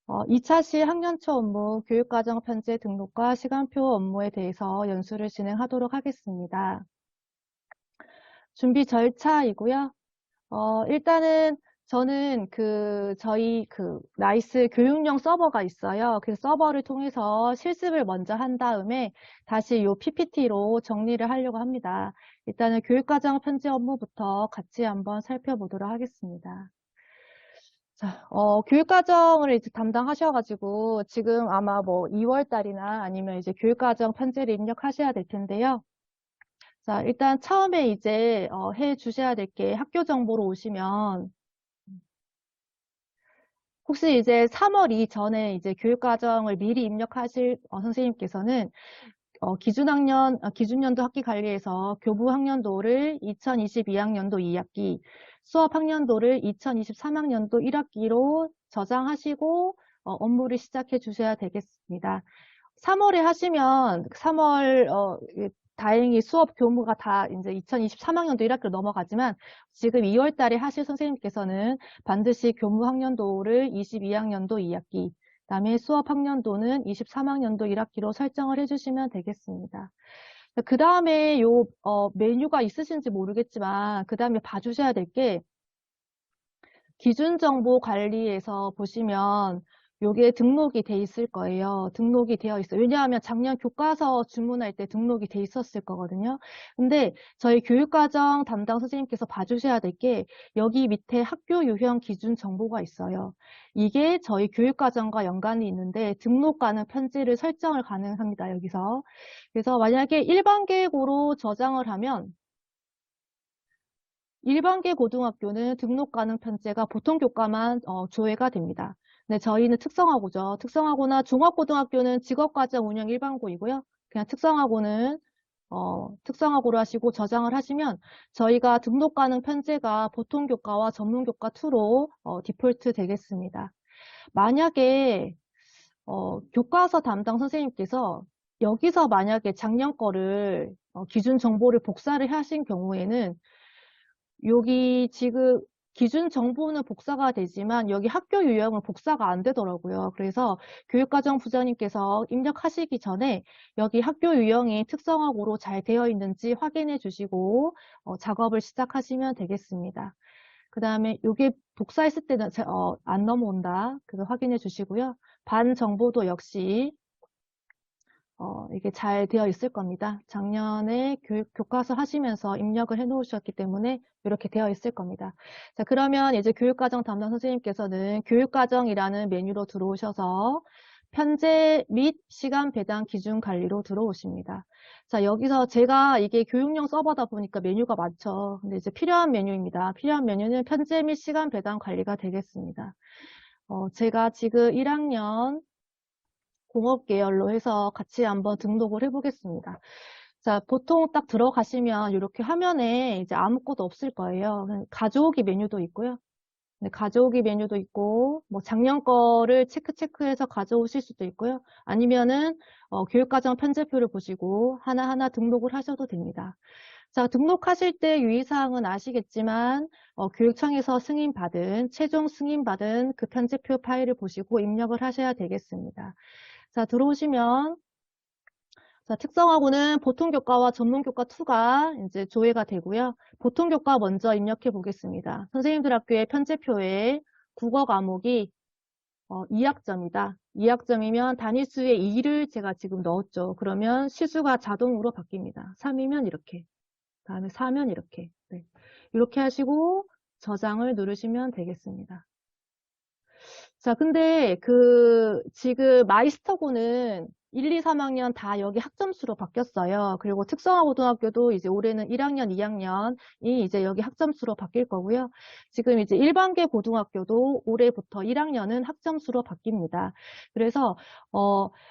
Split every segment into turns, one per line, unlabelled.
2차 시 학년초 업무 교육과정 편제 등록과 시간표 업무에 대해서 연수를 진행하도록 하겠습니다. 준비 절차이고요. 일단은 저는 저희 나이스 교육용 서버가 있어요. 그 서버를 통해서 실습을 먼저 한 다음에 다시 요 PPT로 정리를 하려고 합니다. 일단은 교육과정 편제 업무부터 같이 한번 살펴보도록 하겠습니다. 자, 교육과정을 이제 담당하셔가지고, 지금 아마 뭐 2월 달이나 아니면 이제 교육과정 편제를 입력하셔야 될 텐데요. 자, 일단 처음에 이제, 해 주셔야 될 게 학교 정보로 오시면, 혹시 이제 3월 이전에 이제 교육과정을 미리 입력하실 선생님께서는 기준년도 학기 관리에서 교부 학년도를 2022학년도 2학기, 수업 학년도를 2023학년도 1학기로 저장하시고 업무를 시작해 주셔야 되겠습니다. 3월에 하시면 3월 다행히 수업 교무가 다 이제 2023학년도 1학기로 넘어가지만 지금 2월 달에 하실 선생님께서는 반드시 교무 학년도를 22학년도 2학기, 그다음에 수업 학년도는 23학년도 1학기로 설정을 해주시면 되겠습니다. 그 다음에 메뉴가 있으신지 모르겠지만 그 다음에 봐주셔야 될 게 기준정보 관리에서 보시면 요게 등록이 돼 있을 거예요. 등록이 되어 있어요. 왜냐하면 작년 교과서 주문할 때 등록이 돼 있었을 거거든요. 근데 저희 교육과정 담당 선생님께서 봐주셔야 될 게 여기 밑에 학교 유형 기준 정보가 있어요. 이게 저희 교육과정과 연관이 있는데 등록 가능 편지를 설정을 가능합니다. 여기서. 그래서 만약에 일반 계획으로 저장을 하면 일반계 고등학교는 등록 가능 편제가 보통 교과만 조회가 됩니다. 네, 저희는 특성화고죠. 특성화고나 종합고등학교는 직업과정 운영 일반고이고요. 그냥 특성화고는 특성화고로 하시고 저장을 하시면 저희가 등록 가능 편제가 보통 교과와 전문 교과 2로 디폴트 되겠습니다. 만약에 교과서 담당 선생님께서 여기서 만약에 작년 거를 기준 정보를 복사를 하신 경우에는 여기 지금 기준 정보는 복사가 되지만 여기 학교 유형은 복사가 안 되더라고요. 그래서 교육과정 부장님께서 입력하시기 전에 여기 학교 유형이 특성화고로 잘 되어 있는지 확인해 주시고 작업을 시작하시면 되겠습니다. 그 다음에 이게 복사했을 때는 안 넘어온다. 그거 확인해 주시고요. 반 정보도 역시 이게 잘 되어 있을 겁니다. 작년에 교과서 하시면서 입력을 해 놓으셨기 때문에 이렇게 되어 있을 겁니다. 자, 그러면 이제 교육과정 담당 선생님께서는 교육과정이라는 메뉴로 들어오셔서 편제 및 시간 배당 기준 관리로 들어오십니다. 자, 여기서 제가 이게 교육용 서버다 보니까 메뉴가 많죠. 근데 이제 필요한 메뉴입니다. 필요한 메뉴는 편제 및 시간 배당 관리가 되겠습니다. 제가 지금 1학년 공업 계열로 해서 같이 한번 등록을 해보겠습니다. 자, 보통 딱 들어가시면 이렇게 화면에 이제 아무것도 없을 거예요. 가져오기 메뉴도 있고요. 네, 가져오기 메뉴도 있고, 뭐 작년 거를 체크해서 가져오실 수도 있고요. 아니면은 교육과정 편제표를 보시고 하나하나 등록을 하셔도 됩니다. 자, 등록하실 때 유의사항은 아시겠지만 교육청에서 최종 승인받은 그 편제표 파일을 보시고 입력을 하셔야 되겠습니다. 자, 들어오시면 자, 특성화고는 보통 교과와 전문 교과 2가 이제 조회가 되고요. 보통 교과 먼저 입력해 보겠습니다. 선생님들 학교의 편제표에 국어 과목이 2학점이다. 2학점이면 단위수의 2를 제가 지금 넣었죠. 그러면 시수가 자동으로 바뀝니다. 3이면 이렇게, 다음에 4면 이렇게. 네. 이렇게 하시고 저장을 누르시면 되겠습니다. 자, 근데 지금 마이스터고는 1, 2, 3학년 다 여기 학점수로 바뀌었어요. 그리고 특성화고등학교도 이제 올해는 1학년, 2학년이 이제 여기 학점수로 바뀔 거고요. 지금 이제 일반계 고등학교도 올해부터 1학년은 학점수로 바뀝니다. 그래서,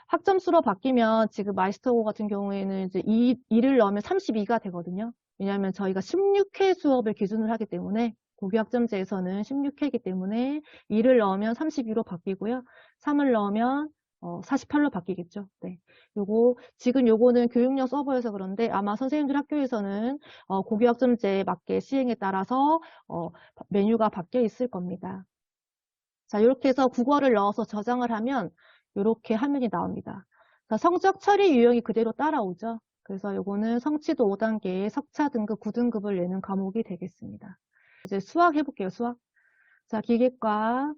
학점수로 바뀌면 지금 마이스터고 같은 경우에는 이제 2를 넣으면 32가 되거든요. 왜냐하면 저희가 16회 수업을 기준으로 하기 때문에 고교학점제에서는 16회이기 때문에 2를 넣으면 32로 바뀌고요. 3을 넣으면 48로 바뀌겠죠. 네. 지금 요거는 교육용 서버여서 그런데 아마 선생님들 학교에서는 고교학점제에 맞게 시행에 따라서 메뉴가 바뀌어 있을 겁니다. 자, 이렇게 해서 국어를 넣어서 저장을 하면 이렇게 화면이 나옵니다. 자, 성적 처리 유형이 그대로 따라오죠. 그래서 요거는 성취도 5단계의 석차 등급 9등급을 내는 과목이 되겠습니다. 이제 수학 해볼게요, 수학. 자, 기계과,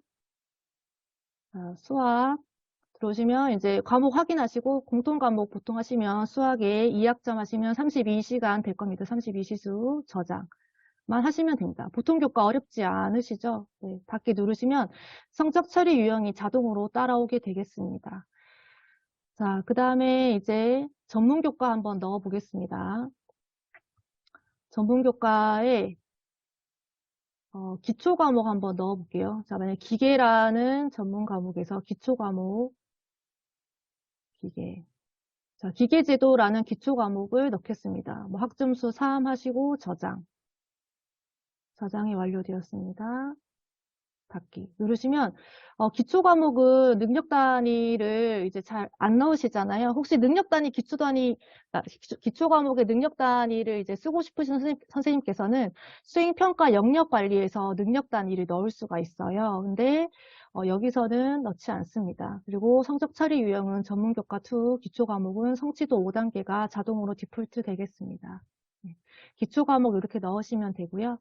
수학. 들어오시면 이제 과목 확인하시고 공통 과목 보통 하시면 수학에 2학점 하시면 32시간 될 겁니다. 32시수 저장만 하시면 됩니다. 보통 교과 어렵지 않으시죠? 네, 닫기 누르시면 성적 처리 유형이 자동으로 따라오게 되겠습니다. 자, 그 다음에 이제 전문 교과 한번 넣어 보겠습니다. 전문 교과에 기초 과목 한번 넣어 볼게요. 자, 만약 기계라는 전문 과목에서 기초 과목 기계. 자, 기계제도라는 기초 과목을 넣겠습니다. 뭐 학점수 3 하시고 저장. 저장이 완료되었습니다. 닫기 누르시면 기초 과목은 능력 단위를 이제 잘 안 넣으시잖아요. 혹시 능력 단위, 기초 단위, 기초 과목의 능력 단위를 이제 쓰고 싶으신 선생님께서는 수행 평가 영역 관리에서 능력 단위를 넣을 수가 있어요. 근데 여기서는 넣지 않습니다. 그리고 성적 처리 유형은 전문 교과 2, 기초 과목은 성취도 5단계가 자동으로 디폴트 되겠습니다. 네. 기초 과목 이렇게 넣으시면 되고요.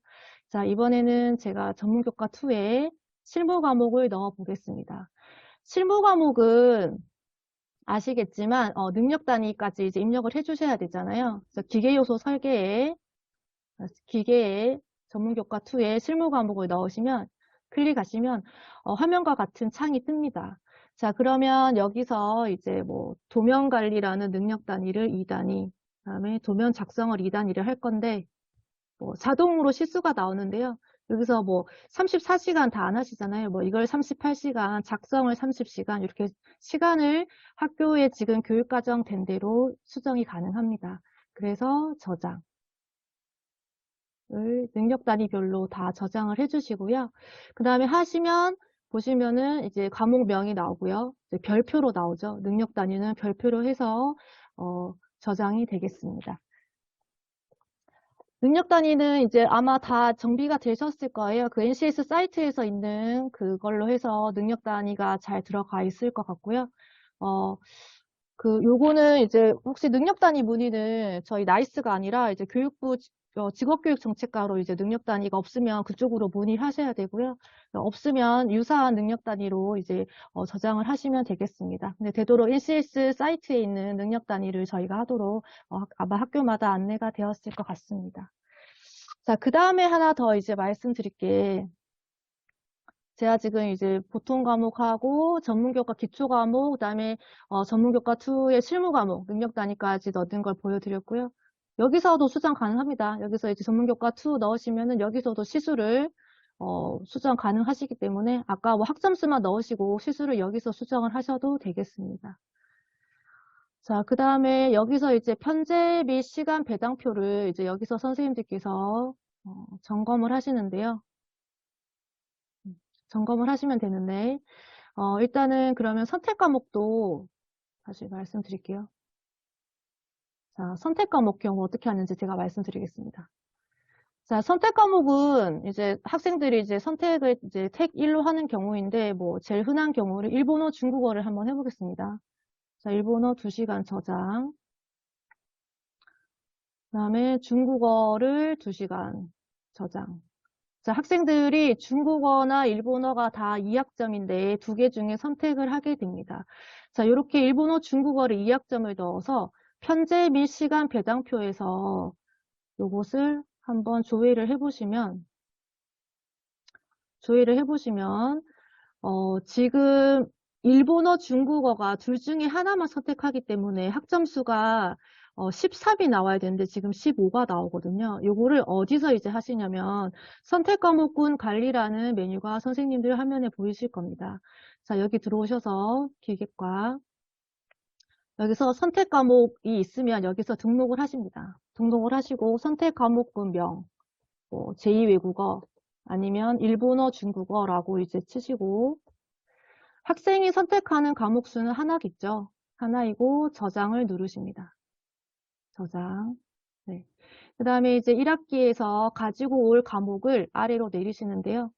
자, 이번에는 제가 전문 교과 2에 실무 과목을 넣어 보겠습니다. 실무 과목은 아시겠지만 능력 단위까지 이제 입력을 해주셔야 되잖아요. 그래서 기계 요소 설계에 전문 교과 2에 실무 과목을 넣으시면 클릭하시면 화면과 같은 창이 뜹니다. 자, 그러면 여기서 이제 뭐 도면 관리라는 능력 단위를 2단위, 그다음에 도면 작성을 2단위를 할 건데 뭐 자동으로 실수가 나오는데요. 여기서 뭐 34시간 다 안 하시잖아요. 뭐 이걸 38시간, 작성을 30시간 이렇게 시간을 학교에 지금 교육과정 된 대로 수정이 가능합니다. 그래서 저장을 능력 단위별로 다 저장을 해주시고요. 그 다음에 하시면 보시면은 이제 과목명이 나오고요. 이제 별표로 나오죠. 능력 단위는 별표로 해서 저장이 되겠습니다. 능력 단위는 이제 아마 다 정비가 되셨을 거예요. 그 NCS 사이트에서 있는 그걸로 해서 능력 단위가 잘 들어가 있을 것 같고요. 요거는 이제 혹시 능력 단위 문의는 저희 나이스가 아니라 이제 교육부 직업교육정책과로 이제 능력 단위가 없으면 그쪽으로 문의하셔야 되고요. 없으면 유사한 능력 단위로 이제 저장을 하시면 되겠습니다. 근데 되도록 NCS 사이트에 있는 능력 단위를 저희가 하도록 아마 학교마다 안내가 되었을 것 같습니다. 자, 그 다음에 하나 더 이제 말씀드릴게. 제가 지금 이제 보통 과목하고 전문교과 기초 과목, 그다음에 전문교과 2의 실무 과목, 능력 단위까지 넣은 걸 보여드렸고요. 여기서도 수정 가능합니다. 여기서 이제 전문교과 2 넣으시면은 여기서도 시수를 수정 가능하시기 때문에 아까 뭐 학점수만 넣으시고 시수를 여기서 수정을 하셔도 되겠습니다. 자, 그 다음에 여기서 이제 편제 및 시간 배당표를 이제 여기서 선생님들께서 점검을 하시는데요. 점검을 하시면 되는데 일단은 그러면 선택 과목도 다시 말씀드릴게요. 자, 선택 과목 경우 어떻게 하는지 제가 말씀드리겠습니다. 자, 선택 과목은 이제 학생들이 이제 선택을 이제 택 1로 하는 경우인데 뭐 제일 흔한 경우를 일본어, 중국어를 한번 해보겠습니다. 자, 일본어 2시간 저장. 그다음에 중국어를 2시간 저장. 자, 학생들이 중국어나 일본어가 다 2학점인데 2개 중에 선택을 하게 됩니다. 자, 이렇게 일본어, 중국어를 2학점을 넣어서 편제 및 시간 배당표에서 요것을 한번 조회를 해보시면 지금 일본어, 중국어가 둘 중에 하나만 선택하기 때문에 학점수가 13이 나와야 되는데 지금 15가 나오거든요. 요거를 어디서 이제 하시냐면 선택 과목군 관리라는 메뉴가 선생님들 화면에 보이실 겁니다. 자, 여기 들어오셔서 기계과 여기서 선택 과목이 있으면 여기서 등록을 하십니다. 등록을 하시고 선택 과목군명 뭐 제2외국어 아니면 일본어, 중국어라고 이제 치시고 학생이 선택하는 과목 수는 하나겠죠. 하나이고 저장을 누르십니다. 저장. 네. 그 다음에 이제 1학기에서 가지고 올 과목을 아래로 내리시는데요.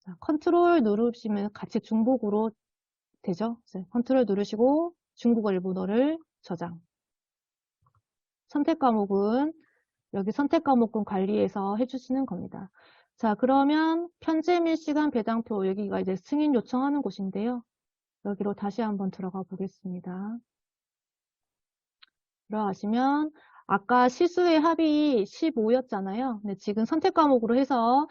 자, 컨트롤 누르시면 같이 중복으로 되죠? 컨트롤 누르시고 중국어 일본어를 저장. 선택 과목은 여기 선택 과목군 관리에서 해주시는 겁니다. 자, 그러면 편제 및 시간 배당표 여기가 이제 승인 요청하는 곳인데요. 여기로 다시 한번 들어가 보겠습니다. 들어가시면 아까 시수의 합이 15였잖아요. 근데 지금 선택 과목으로 해서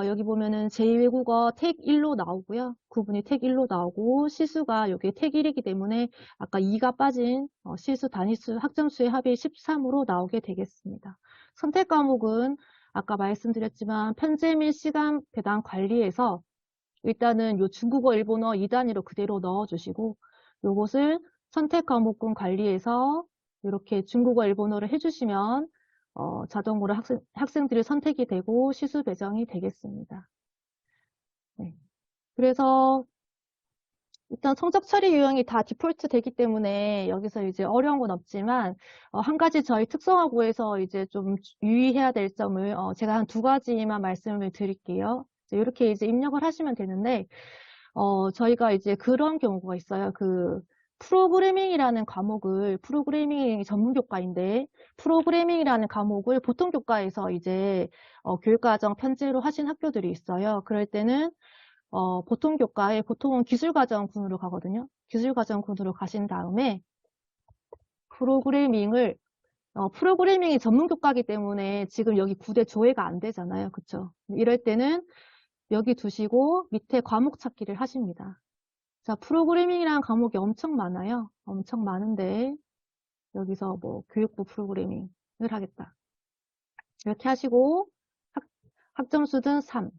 여기 보면은 제2외국어 택 1로 나오고요. 구분이 택 1로 나오고 시수가 여기 택 1이기 때문에 아까 2가 빠진 시수 단위수 학점수의 합이 13으로 나오게 되겠습니다. 선택 과목은 아까 말씀드렸지만 편제 및 시간 배당 관리에서 일단은 요 중국어, 일본어 2단위로 그대로 넣어주시고 요것을 선택 과목군 관리에서 이렇게 중국어, 일본어를 해주시면 자동으로 학생들이 선택이 되고 시수 배정이 되겠습니다. 네. 그래서 일단 성적 처리 유형이 다 디폴트 되기 때문에 여기서 이제 어려운 건 없지만 한 가지 저희 특성화고에서 이제 좀 유의해야 될 점을 제가 한 2가지만 말씀을 드릴게요. 이렇게 이제 입력을 하시면 되는데 저희가 이제 그런 경우가 있어요. 그 프로그래밍이라는 과목을 프로그래밍 전문 교과인데 프로그래밍이라는 과목을 보통 교과에서 이제 교육과정 편제로 하신 학교들이 있어요. 그럴 때는 보통 교과에 보통은 기술과정군으로 가거든요. 기술과정군으로 가신 다음에 프로그래밍이 전문 교과이기 때문에 지금 여기 9대 조회가 안 되잖아요. 그쵸? 이럴 때는 여기 두시고 밑에 과목 찾기를 하십니다. 자, 프로그래밍이라는 과목이 엄청 많아요. 엄청 많은데 여기서 뭐 교육부 프로그래밍을 하겠다. 이렇게 하시고 학점수는 3.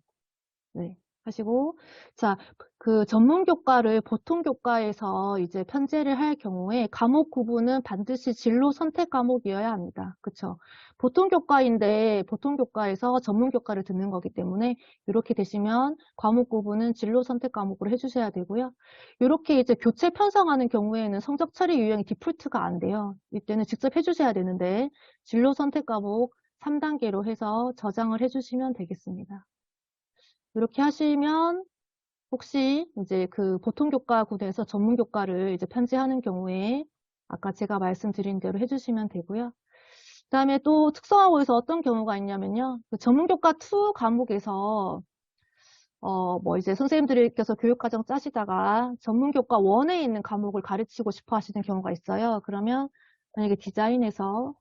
네. 하시고 자, 그 전문 교과를 보통 교과에서 이제 편제를 할 경우에 과목 구분은 반드시 진로 선택 과목이어야 합니다. 그쵸? 보통 교과인데 보통 교과에서 전문 교과를 듣는 거기 때문에 이렇게 되시면 과목 구분은 진로 선택 과목으로 해주셔야 되고요. 이렇게 이제 교체 편성하는 경우에는 성적 처리 유형이 디폴트가 안 돼요. 이때는 직접 해주셔야 되는데 진로 선택 과목 3단계로 해서 저장을 해주시면 되겠습니다. 이렇게 하시면 혹시 이제 그 보통 교과 구에서 전문 교과를 이제 편제하는 경우에 아까 제가 말씀드린 대로 해주시면 되고요. 그다음에 또 특성화고에서 어떤 경우가 있냐면요. 그 전문 교과 2 과목에서 뭐 이제 선생님들께서 교육과정 짜시다가 전문 교과 1에 있는 과목을 가르치고 싶어 하시는 경우가 있어요. 그러면 만약에 디자인에서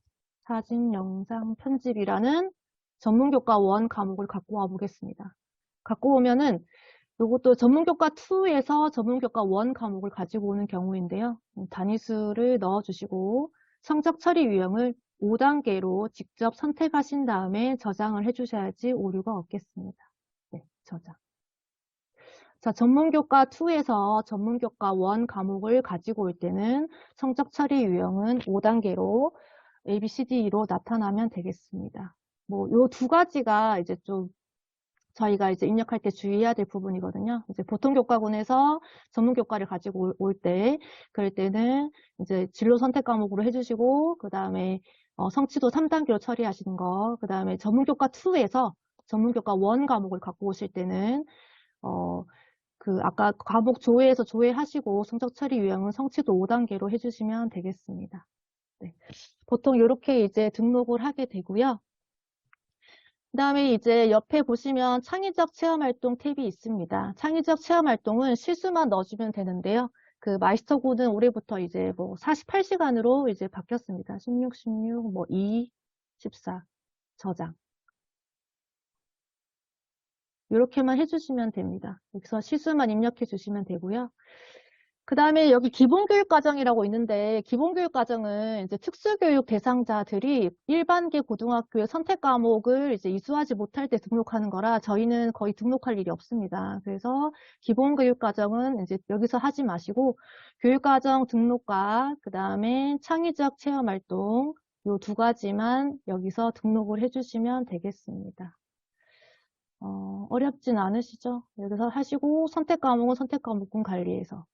사진, 영상, 편집이라는 전문 교과 1 과목을 갖고 와 보겠습니다. 갖고 오면은 요것도 전문교과 2에서 전문교과 1 과목을 가지고 오는 경우인데요. 단위수를 넣어주시고 성적 처리 유형을 5단계로 직접 선택하신 다음에 저장을 해주셔야지 오류가 없겠습니다. 네, 저장. 자, 전문교과 2에서 전문교과 1 과목을 가지고 올 때는 성적 처리 유형은 5단계로 A, B, C, D로 나타나면 되겠습니다. 뭐, 요 2가지가 이제 좀 저희가 이제 입력할 때 주의해야 될 부분이거든요. 이제 보통 교과군에서 전문 교과를 가지고 올 때, 그럴 때는 이제 진로 선택 과목으로 해주시고, 그 다음에 성취도 3단계로 처리하시는 거, 그 다음에 전문 교과 2에서 전문 교과 1 과목을 갖고 오실 때는 그 아까 과목 조회에서 조회하시고 성적 처리 유형은 성취도 5단계로 해주시면 되겠습니다. 네. 보통 이렇게 이제 등록을 하게 되고요. 그 다음에 이제 옆에 보시면 창의적 체험활동 탭이 있습니다. 창의적 체험활동은 실수만 넣어주면 되는데요. 그 마이스터고는 올해부터 이제 뭐 48시간으로 이제 바뀌었습니다. 16, 16, 뭐 2, 14 저장. 이렇게만 해주시면 됩니다. 여기서 실수만 입력해 주시면 되고요. 그 다음에 여기 기본교육과정이라고 있는데 기본교육과정은 이제 특수교육 대상자들이 일반계 고등학교의 선택 과목을 이제 이수하지 못할 때 등록하는 거라 저희는 거의 등록할 일이 없습니다. 그래서 기본교육과정은 이제 여기서 하지 마시고 교육과정 등록과 그 다음에 창의적 체험활동 요 2가지만 여기서 등록을 해주시면 되겠습니다. 어렵진 않으시죠? 여기서 하시고 선택 과목은 선택 과목군 관리해서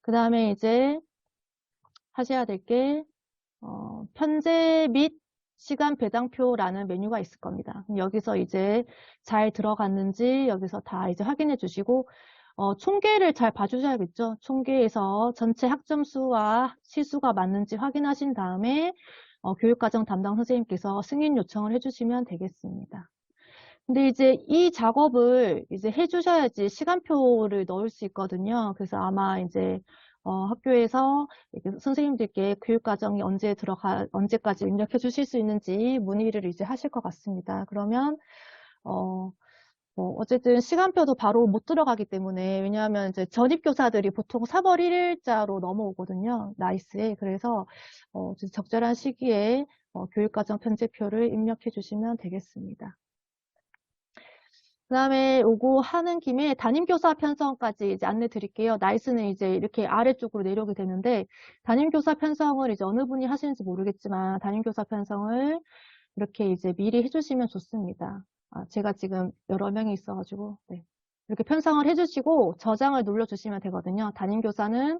그 다음에 이제 하셔야 될 게 편제 및 시간 배당표라는 메뉴가 있을 겁니다. 여기서 이제 잘 들어갔는지 여기서 다 이제 확인해 주시고, 총계를 잘 봐주셔야겠죠. 총계에서 전체 학점수와 시수가 맞는지 확인하신 다음에 교육과정 담당 선생님께서 승인 요청을 해주시면 되겠습니다. 근데 이제 이 작업을 이제 해주셔야지 시간표를 넣을 수 있거든요. 그래서 아마 이제 학교에서 이렇게 선생님들께 교육과정이 언제까지 입력해 주실 수 있는지 문의를 이제 하실 것 같습니다. 그러면 어쨌든 시간표도 바로 못 들어가기 때문에, 왜냐하면 이제 전입교사들이 보통 3월 1일자로 넘어오거든요. 나이스에. 그래서 적절한 시기에 교육과정 편제표를 입력해 주시면 되겠습니다. 그 다음에 요거 하는 김에 담임교사 편성까지 이제 안내 드릴게요. 나이스는 이제 이렇게 아래쪽으로 내려오게 되는데, 담임교사 편성을 이제 어느 분이 하시는지 모르겠지만, 담임교사 편성을 이렇게 이제 미리 해주시면 좋습니다. 제가 지금 여러 명이 있어가지고, 네. 이렇게 편성을 해주시고 저장을 눌러주시면 되거든요. 담임교사는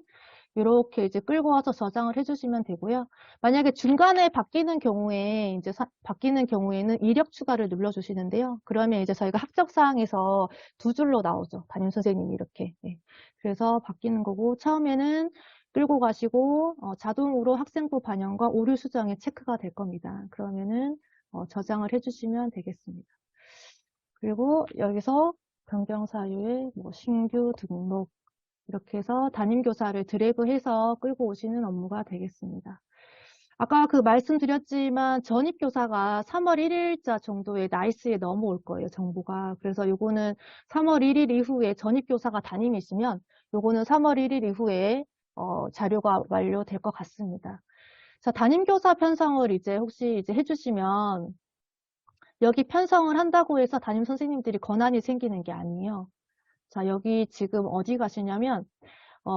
이렇게 이제 끌고 와서 저장을 해주시면 되고요. 만약에 중간에 바뀌는 경우에 바뀌는 경우에는 이력 추가를 눌러주시는데요. 그러면 이제 저희가 학적사항에서 두 줄로 나오죠. 담임 선생님이 이렇게. 네. 그래서 바뀌는 거고, 처음에는 끌고 가시고 자동으로 학생부 반영과 오류 수정에 체크가 될 겁니다. 그러면은 저장을 해주시면 되겠습니다. 그리고 여기서 변경 사유에 뭐 신규 등록 이렇게 해서 담임교사를 드래그해서 끌고 오시는 업무가 되겠습니다. 아까 그 말씀드렸지만 전입교사가 3월 1일자 정도의 나이스에 넘어올 거예요, 정보가. 그래서 요거는 3월 1일 이후에 전입교사가 담임이시면 요거는 3월 1일 이후에 자료가 완료될 것 같습니다. 자, 담임교사 편성을 이제 혹시 이제 해주시면 여기 편성을 한다고 해서 담임 선생님들이 권한이 생기는 게 아니에요. 자, 여기 지금 어디 가시냐면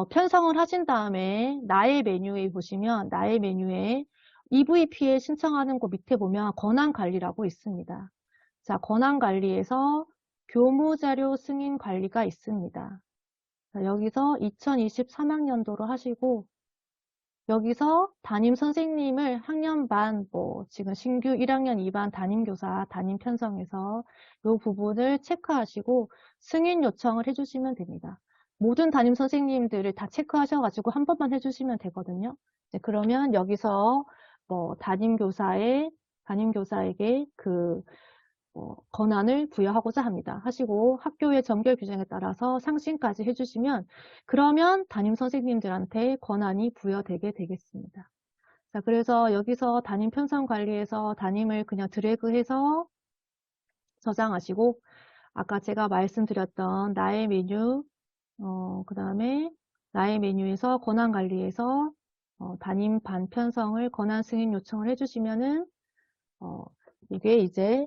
편성을 하신 다음에 나의 메뉴에 보시면 나의 메뉴에 EVP에 신청하는 곳 밑에 보면 권한관리라고 있습니다. 자, 권한관리에서 교무자료 승인 관리가 있습니다. 자, 여기서 2023학년도로 하시고 여기서 담임 선생님을 학년 반, 지금 신규 1학년 2반 담임교사, 담임 편성에서 이 부분을 체크하시고 승인 요청을 해주시면 됩니다. 모든 담임 선생님들을 다 체크하셔가지고 한 번만 해주시면 되거든요. 네, 그러면 여기서 담임교사에게 그 권한을 부여하고자 합니다. 하시고 학교의 정결 규정에 따라서 상신까지 해주시면 그러면 담임 선생님들한테 권한이 부여되게 되겠습니다. 자, 그래서 여기서 담임 편성 관리에서 담임을 그냥 드래그해서 저장하시고 아까 제가 말씀드렸던 나의 메뉴, 그 다음에 나의 메뉴에서 권한 관리에서 담임 반 편성을 권한 승인 요청을 해주시면은 이게 이제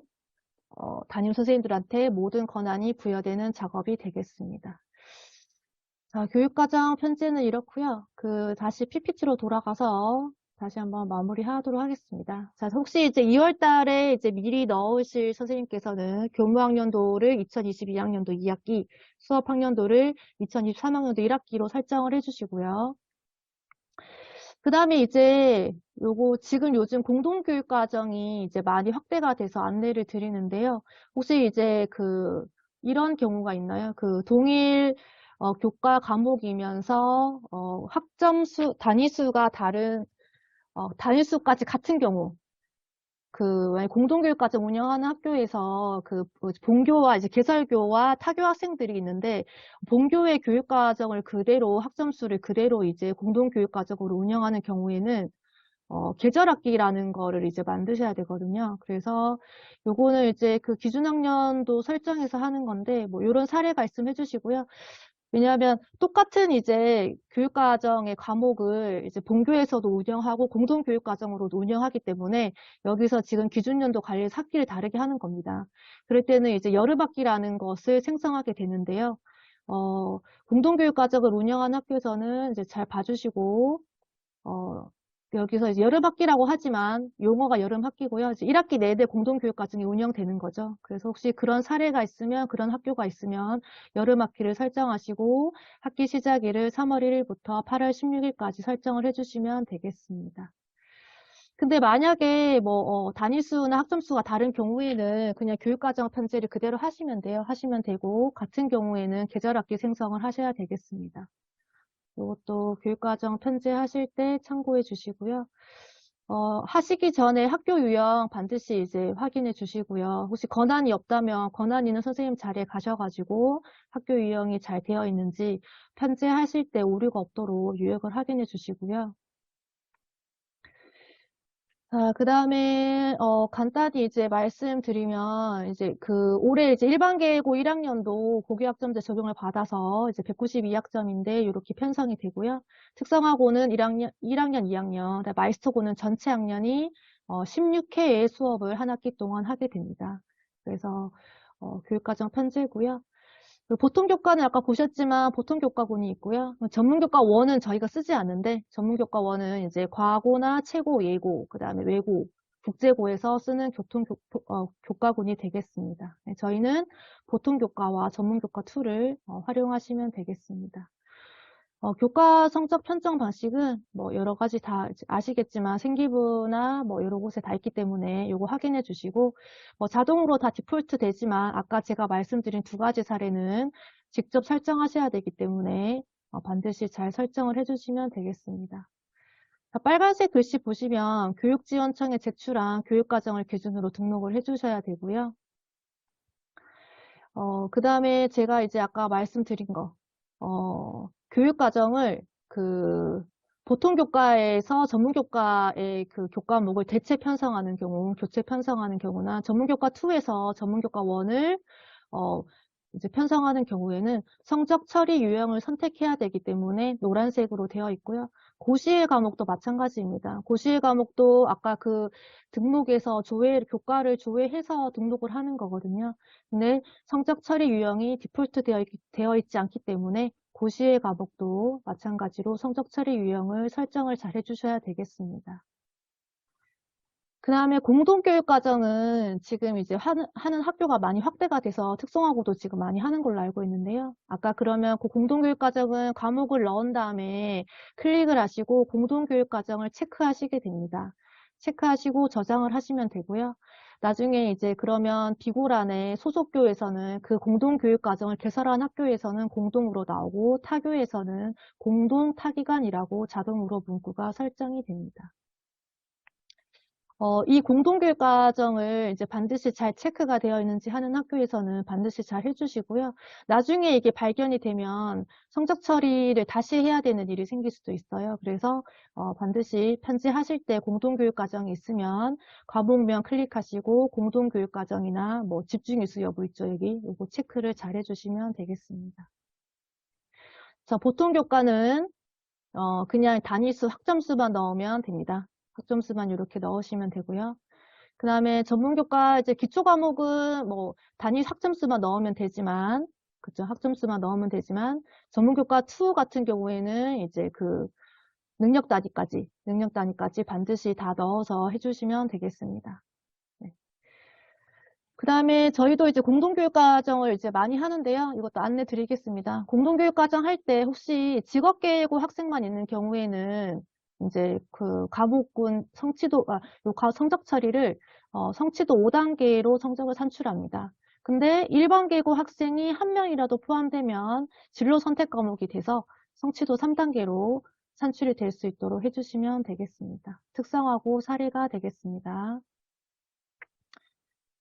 담임 선생님들한테 모든 권한이 부여되는 작업이 되겠습니다. 자, 교육과정 편지는 이렇고요. 다시 PPT로 돌아가서 다시 한번 마무리하도록 하겠습니다. 자, 혹시 이제 2월 달에 이제 미리 넣으실 선생님께서는 교무학년도를 2022학년도 2학기, 수업학년도를 2023학년도 1학기로 설정을 해주시고요. 그 다음에 이제 지금 요즘 공동교육과정이 이제 많이 확대가 돼서 안내를 드리는데요. 혹시 이제 이런 경우가 있나요? 동일 교과 과목이면서 단위수가 단위수까지 같은 경우 공동교육과정 운영하는 학교에서 본교와 이제 개설교와 타교 학생들이 있는데 본교의 교육과정을 그대로 학점수를 그대로 이제 공동교육과정으로 운영하는 경우에는 계절학기라는 거를 이제 만드셔야 되거든요. 그래서 요거는 이제 기준학년도 설정해서 하는 건데 이런 사례가 있으면 해주시고요. 왜냐하면 똑같은 이제 교육과정의 과목을 이제 본교에서도 운영하고 공동교육과정으로도 운영하기 때문에 여기서 지금 기준연도 관리해서 학기를 다르게 하는 겁니다. 그럴 때는 이제 여름학기라는 것을 생성하게 되는데요. 공동교육과정을 운영하는 학교에서는 이제 잘 봐주시고, 여기서 이제 여름학기라고 하지만 용어가 여름학기고요. 이제 1학기 내내 공동교육과정이 운영되는 거죠. 그래서 혹시 그런 사례가 있으면, 그런 학교가 있으면 여름학기를 설정하시고 학기 시작일을 3월 1일부터 8월 16일까지 설정을 해주시면 되겠습니다. 근데 만약에 단위수나 학점수가 다른 경우에는 그냥 교육과정 편제를 그대로 하시면 돼요. 하시면 되고, 같은 경우에는 계절학기 생성을 하셔야 되겠습니다. 이것도 교육과정 편제하실 때 참고해 주시고요. 하시기 전에 학교 유형 반드시 이제 확인해 주시고요. 혹시 권한이 없다면 권한 있는 선생님 자리에 가셔가지고 학교 유형이 잘 되어 있는지 편제하실 때 오류가 없도록 유형을 확인해 주시고요. 그 다음에, 간단히 이제 말씀드리면, 이제 올해 이제 일반계고 1학년도 고교학점제 적용을 받아서 이제 192학점인데, 이렇게 편성이 되고요. 특성화고는 1학년, 2학년, 마이스터고는 전체 학년이 16회의 수업을 한 학기 동안 하게 됩니다. 그래서, 교육과정 편제고요. 보통교과는 아까 보셨지만 보통교과군이 있고요. 전문교과 1은 저희가 쓰지 않는데 전문교과 1은 이제 과고나 최고, 예고, 그 다음에 외고, 국제고에서 쓰는 교과군이 되겠습니다. 네, 저희는 보통교과와 전문교과 2를 활용하시면 되겠습니다. 교과 성적 편성 방식은 뭐 여러 가지 다 아시겠지만 생기부나 뭐 여러 곳에 다 있기 때문에 이거 확인해 주시고 자동으로 다 디폴트 되지만 아까 제가 말씀드린 두 가지 사례는 직접 설정하셔야 되기 때문에 반드시 잘 설정을 해주시면 되겠습니다. 자, 빨간색 글씨 보시면 교육지원청에 제출한 교육과정을 기준으로 등록을 해주셔야 되고요. 그 다음에 제가 이제 아까 말씀드린 거, 교육과정을 보통 교과에서 전문 교과의 그 교과목을 대체 편성하는 경우, 교체 편성하는 경우나 전문 교과 2에서 전문 교과 1을 이제 편성하는 경우에는 성적 처리 유형을 선택해야 되기 때문에 노란색으로 되어 있고요. 고시일 과목도 마찬가지입니다. 고시일 과목도 아까 등록에서 교과를 조회해서 등록을 하는 거거든요. 근데 성적 처리 유형이 디폴트 되어 있지 않기 때문에 고시의 과목도 마찬가지로 성적 처리 유형을 설정을 잘 해주셔야 되겠습니다. 그 다음에 공동교육과정은 지금 이제 하는 학교가 많이 확대가 돼서 특성화고도 지금 많이 하는 걸로 알고 있는데요. 아까 그러면 그 공동교육과정은 과목을 넣은 다음에 클릭을 하시고 공동교육과정을 체크하시게 됩니다. 체크하시고 저장을 하시면 되고요. 나중에 이제 그러면 비고란의 소속교에서는 그 공동교육과정을 개설한 학교에서는 공동으로 나오고 타교에서는 공동타기관이라고 자동으로 문구가 설정이 됩니다. 이 공동교육 과정을 이제 반드시 잘 체크가 되어 있는지 하는 학교에서는 반드시 잘 해주시고요. 나중에 이게 발견이 되면 성적 처리를 다시 해야 되는 일이 생길 수도 있어요. 그래서 반드시 편지하실 때 공동교육 과정이 있으면 과목명 클릭하시고 공동교육 과정이나 뭐 집중일수 여부 있죠, 여기. 이거 체크를 잘 해주시면 되겠습니다. 자, 보통 교과는 그냥 단위수 학점수만 넣으면 됩니다. 학점수만 이렇게 넣으시면 되고요. 그 다음에 전문교과 이제 기초 과목은 뭐 단위 학점수만 넣으면 되지만, 그죠? 학점수만 넣으면 되지만, 전문교과 2 같은 경우에는 이제 능력 단위까지 반드시 다 넣어서 해주시면 되겠습니다. 네. 그 다음에 저희도 이제 공동교육과정을 이제 많이 하는데요. 이것도 안내 드리겠습니다. 공동교육과정 할 때 혹시 직업계고 학생만 있는 경우에는 이제 과목군 성적 처리를 성취도 5단계로 성적을 산출합니다. 근데 일반 계고 학생이 한 명이라도 포함되면 진로 선택 과목이 돼서 성취도 3단계로 산출이 될 수 있도록 해주시면 되겠습니다. 특성화고 사례가 되겠습니다.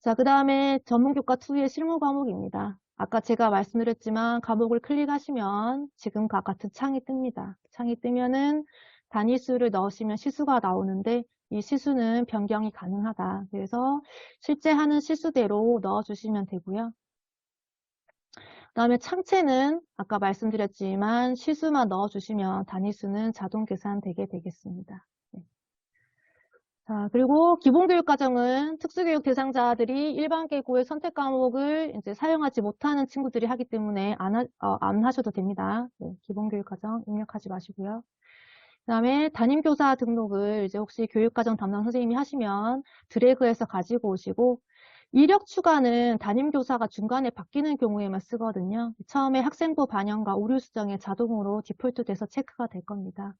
자, 그 다음에 전문교과 2의 실무 과목입니다. 아까 제가 말씀드렸지만 과목을 클릭하시면 지금과 같은 창이 뜹니다. 창이 뜨면은 단위수를 넣으시면 시수가 나오는데 이 시수는 변경이 가능하다. 그래서 실제 하는 시수대로 넣어주시면 되고요. 그 다음에 창체는 아까 말씀드렸지만 시수만 넣어주시면 단위수는 자동 계산되게 되겠습니다. 자, 그리고 기본교육과정은 특수교육 대상자들이 일반 계고의 선택 과목을 이제 사용하지 못하는 친구들이 하기 때문에 안 하셔도 됩니다. 네, 기본교육과정 입력하지 마시고요. 그 다음에 담임교사 등록을 이제 혹시 교육과정 담당 선생님이 하시면 드래그해서 가지고 오시고 이력 추가는 담임교사가 중간에 바뀌는 경우에만 쓰거든요. 처음에 학생부 반영과 오류 수정에 자동으로 디폴트 돼서 체크가 될 겁니다.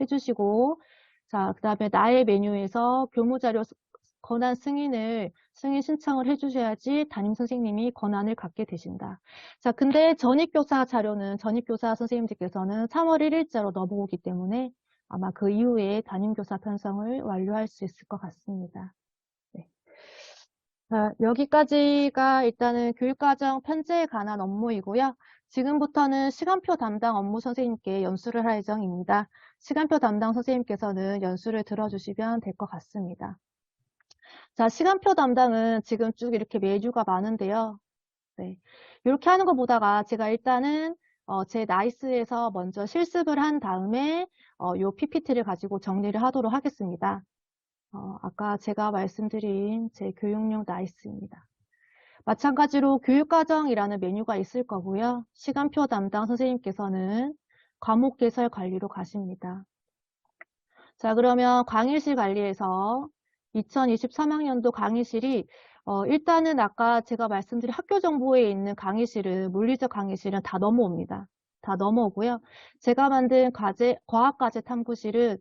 해주시고 자, 그 다음에 나의 메뉴에서 교무자료 권한 승인 신청을 해주셔야지 담임 선생님이 권한을 갖게 되신다. 자, 근데 전입교사 자료는 전입교사 선생님들께서는 3월 1일자로 넘어오기 때문에 아마 그 이후에 담임교사 편성을 완료할 수 있을 것 같습니다. 네. 자, 여기까지가 일단은 교육과정 편제에 관한 업무이고요. 지금부터는 시간표 담당 업무 선생님께 연수를 할 예정입니다. 시간표 담당 선생님께서는 연수를 들어주시면 될 것 같습니다. 자, 시간표 담당은 지금 쭉 이렇게 메뉴가 많은데요. 네. 이렇게 하는 거 보다가 제가 일단은 제 나이스에서 먼저 실습을 한 다음에 요 PPT를 가지고 정리를 하도록 하겠습니다. 아까 제가 말씀드린 제 교육용 나이스입니다. 마찬가지로 교육과정이라는 메뉴가 있을 거고요. 시간표 담당 선생님께서는 과목 개설 관리로 가십니다. 자, 그러면 강의실 관리에서 2023학년도 강의실이 일단은 아까 제가 말씀드린 학교 정보에 있는 강의실은 물리적 강의실은 다 넘어옵니다. 다 넘어오고요. 제가 만든 과학과제 탐구실은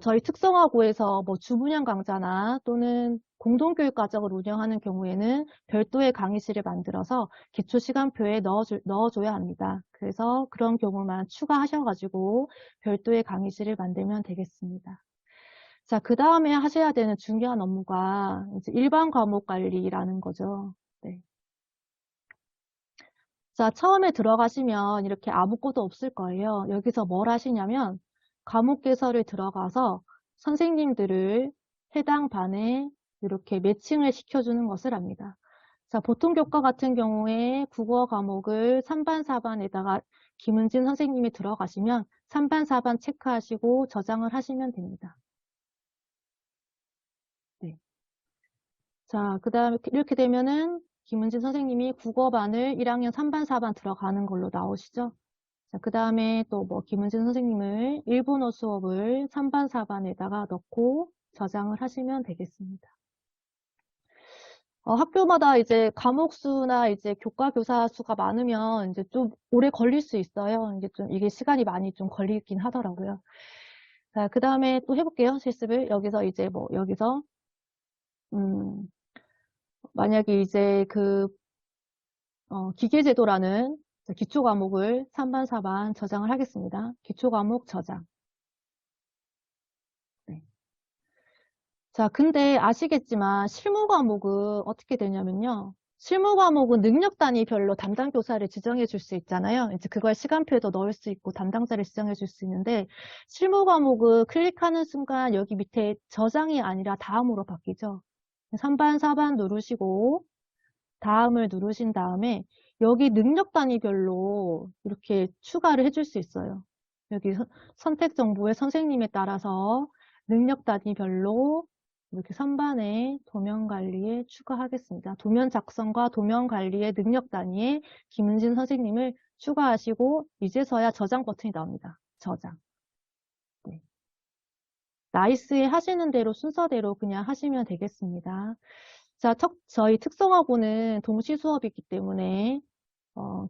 저희 특성화고에서 뭐 주분양 강좌나 또는 공동교육 과정을 운영하는 경우에는 별도의 강의실을 만들어서 기초 시간표에 넣어줘야 합니다. 그래서 그런 경우만 추가하셔가지고 별도의 강의실을 만들면 되겠습니다. 자, 그 다음에 하셔야 되는 중요한 업무가 이제 일반 과목 관리라는 거죠. 네. 자, 처음에 들어가시면 이렇게 아무것도 없을 거예요. 여기서 뭘 하시냐면 과목 개설을 들어가서 선생님들을 해당 반에 이렇게 매칭을 시켜주는 것을 합니다. 자, 보통 교과 같은 경우에 국어 과목을 3반, 4반에다가 김은진 선생님이 들어가시면 3반, 4반 체크하시고 저장을 하시면 됩니다. 네. 자, 그 다음에 이렇게 되면은 김은진 선생님이 국어반을 1학년 3반, 4반 들어가는 걸로 나오시죠? 자, 그 다음에 또 뭐 김은진 선생님을 일본어 수업을 3반, 4반에다가 넣고 저장을 하시면 되겠습니다. 학교마다 이제 과목 수나 이제 교과 교사 수가 많으면 이제 좀 오래 걸릴 수 있어요. 이게 좀 이게 시간이 많이 좀 걸리긴 하더라고요. 자, 그 다음에 또 해볼게요. 실습을. 여기서 이제 뭐 여기서 만약에 이제 그 기계제도라는 기초 과목을 3반, 4반 저장을 하겠습니다. 기초 과목 저장. 네. 자, 근데 아시겠지만 실무 과목은 어떻게 되냐면요. 실무 과목은 능력 단위별로 담당 교사를 지정해 줄 수 있잖아요. 이제 그걸 시간표에도 넣을 수 있고 담당자를 지정해 줄 수 있는데 실무 과목은 클릭하는 순간 여기 밑에 저장이 아니라 다음으로 바뀌죠. 3반, 4반 누르시고 다음을 누르신 다음에 여기 능력 단위별로 이렇게 추가를 해줄 수 있어요. 여기 선택 정보의 선생님에 따라서 능력 단위별로 이렇게 선반에 도면 관리에 추가하겠습니다. 도면 작성과 도면 관리의 능력 단위에 김은진 선생님을 추가하시고 이제서야 저장 버튼이 나옵니다. 저장. 네. 나이스에 하시는 대로 순서대로 그냥 하시면 되겠습니다. 자, 저희 특성화고는 동시 수업이기 때문에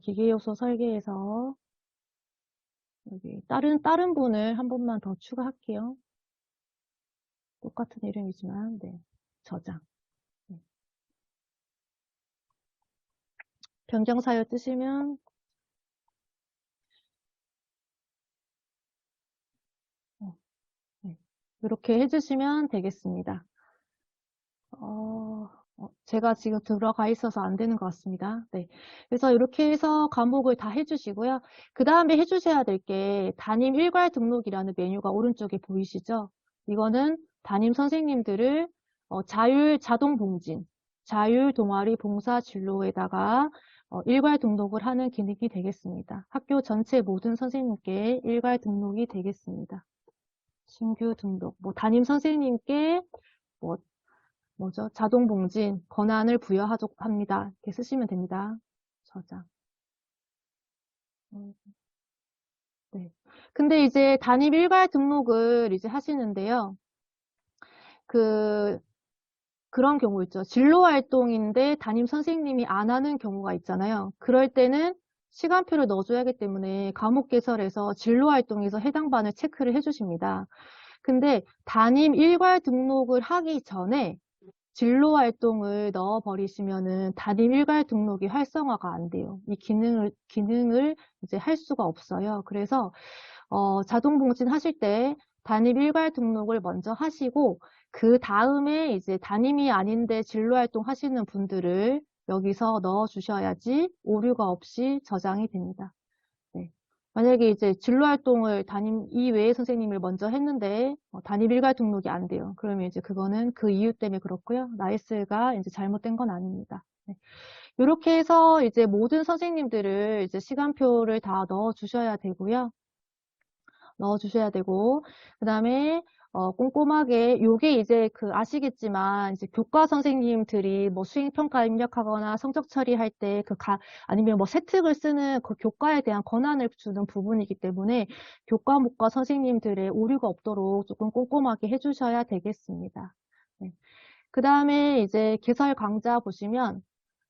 기계요소 설계에서 여기 다른 분을 한 번만 더 추가할게요. 똑같은 이름이지만 네, 저장. 네. 변경 사유 뜨시면 네, 이렇게 해주시면 되겠습니다. 제가 지금 들어가 있어서 안 되는 것 같습니다. 네. 그래서 이렇게 해서 과목을 다 해주시고요. 그 다음에 해주셔야 될 게 담임 일괄 등록이라는 메뉴가 오른쪽에 보이시죠? 이거는 담임 선생님들을 자율 자동 봉진, 자율 동아리 봉사 진로에다가 일괄 등록을 하는 기능이 되겠습니다. 학교 전체 모든 선생님께 일괄 등록이 되겠습니다. 신규 등록, 뭐 담임 선생님께 뭐 뭐죠? 자동 봉진, 권한을 부여하도록 합니다. 이렇게 쓰시면 됩니다. 저장. 네. 근데 이제 담임 일괄 등록을 이제 하시는데요. 그런 경우 있죠. 진로 활동인데 담임 선생님이 안 하는 경우가 있잖아요. 그럴 때는 시간표를 넣어줘야 하기 때문에 과목 개설에서 진로 활동에서 해당 반을 체크를 해주십니다. 근데 담임 일괄 등록을 하기 전에 진로 활동을 넣어 버리시면은 담임 일괄 등록이 활성화가 안 돼요. 이 기능을 이제 할 수가 없어요. 그래서 자동 봉진 하실 때 담임 일괄 등록을 먼저 하시고 그 다음에 이제 담임이 아닌데 진로 활동 하시는 분들을 여기서 넣어 주셔야지 오류가 없이 저장이 됩니다. 네. 만약에 이제 진로 활동을 담임 이외의 선생님을 먼저 했는데 담임 일괄 등록이 안 돼요. 그러면 이제 그거는 그 이유 때문에 그렇고요. 나이스가 이제 잘못된 건 아닙니다. 네. 이렇게 해서 이제 모든 선생님들을 이제 시간표를 다 넣어 주셔야 되고요. 넣어주셔야 되고, 그 다음에, 꼼꼼하게, 요게 이제 아시겠지만, 이제 교과 선생님들이 뭐 수행평가 입력하거나 성적 처리할 때 아니면 뭐 세특을 쓰는 그 교과에 대한 권한을 주는 부분이기 때문에 교과목과 선생님들의 오류가 없도록 조금 꼼꼼하게 해주셔야 되겠습니다. 네. 그 다음에 이제 개설 강좌 보시면,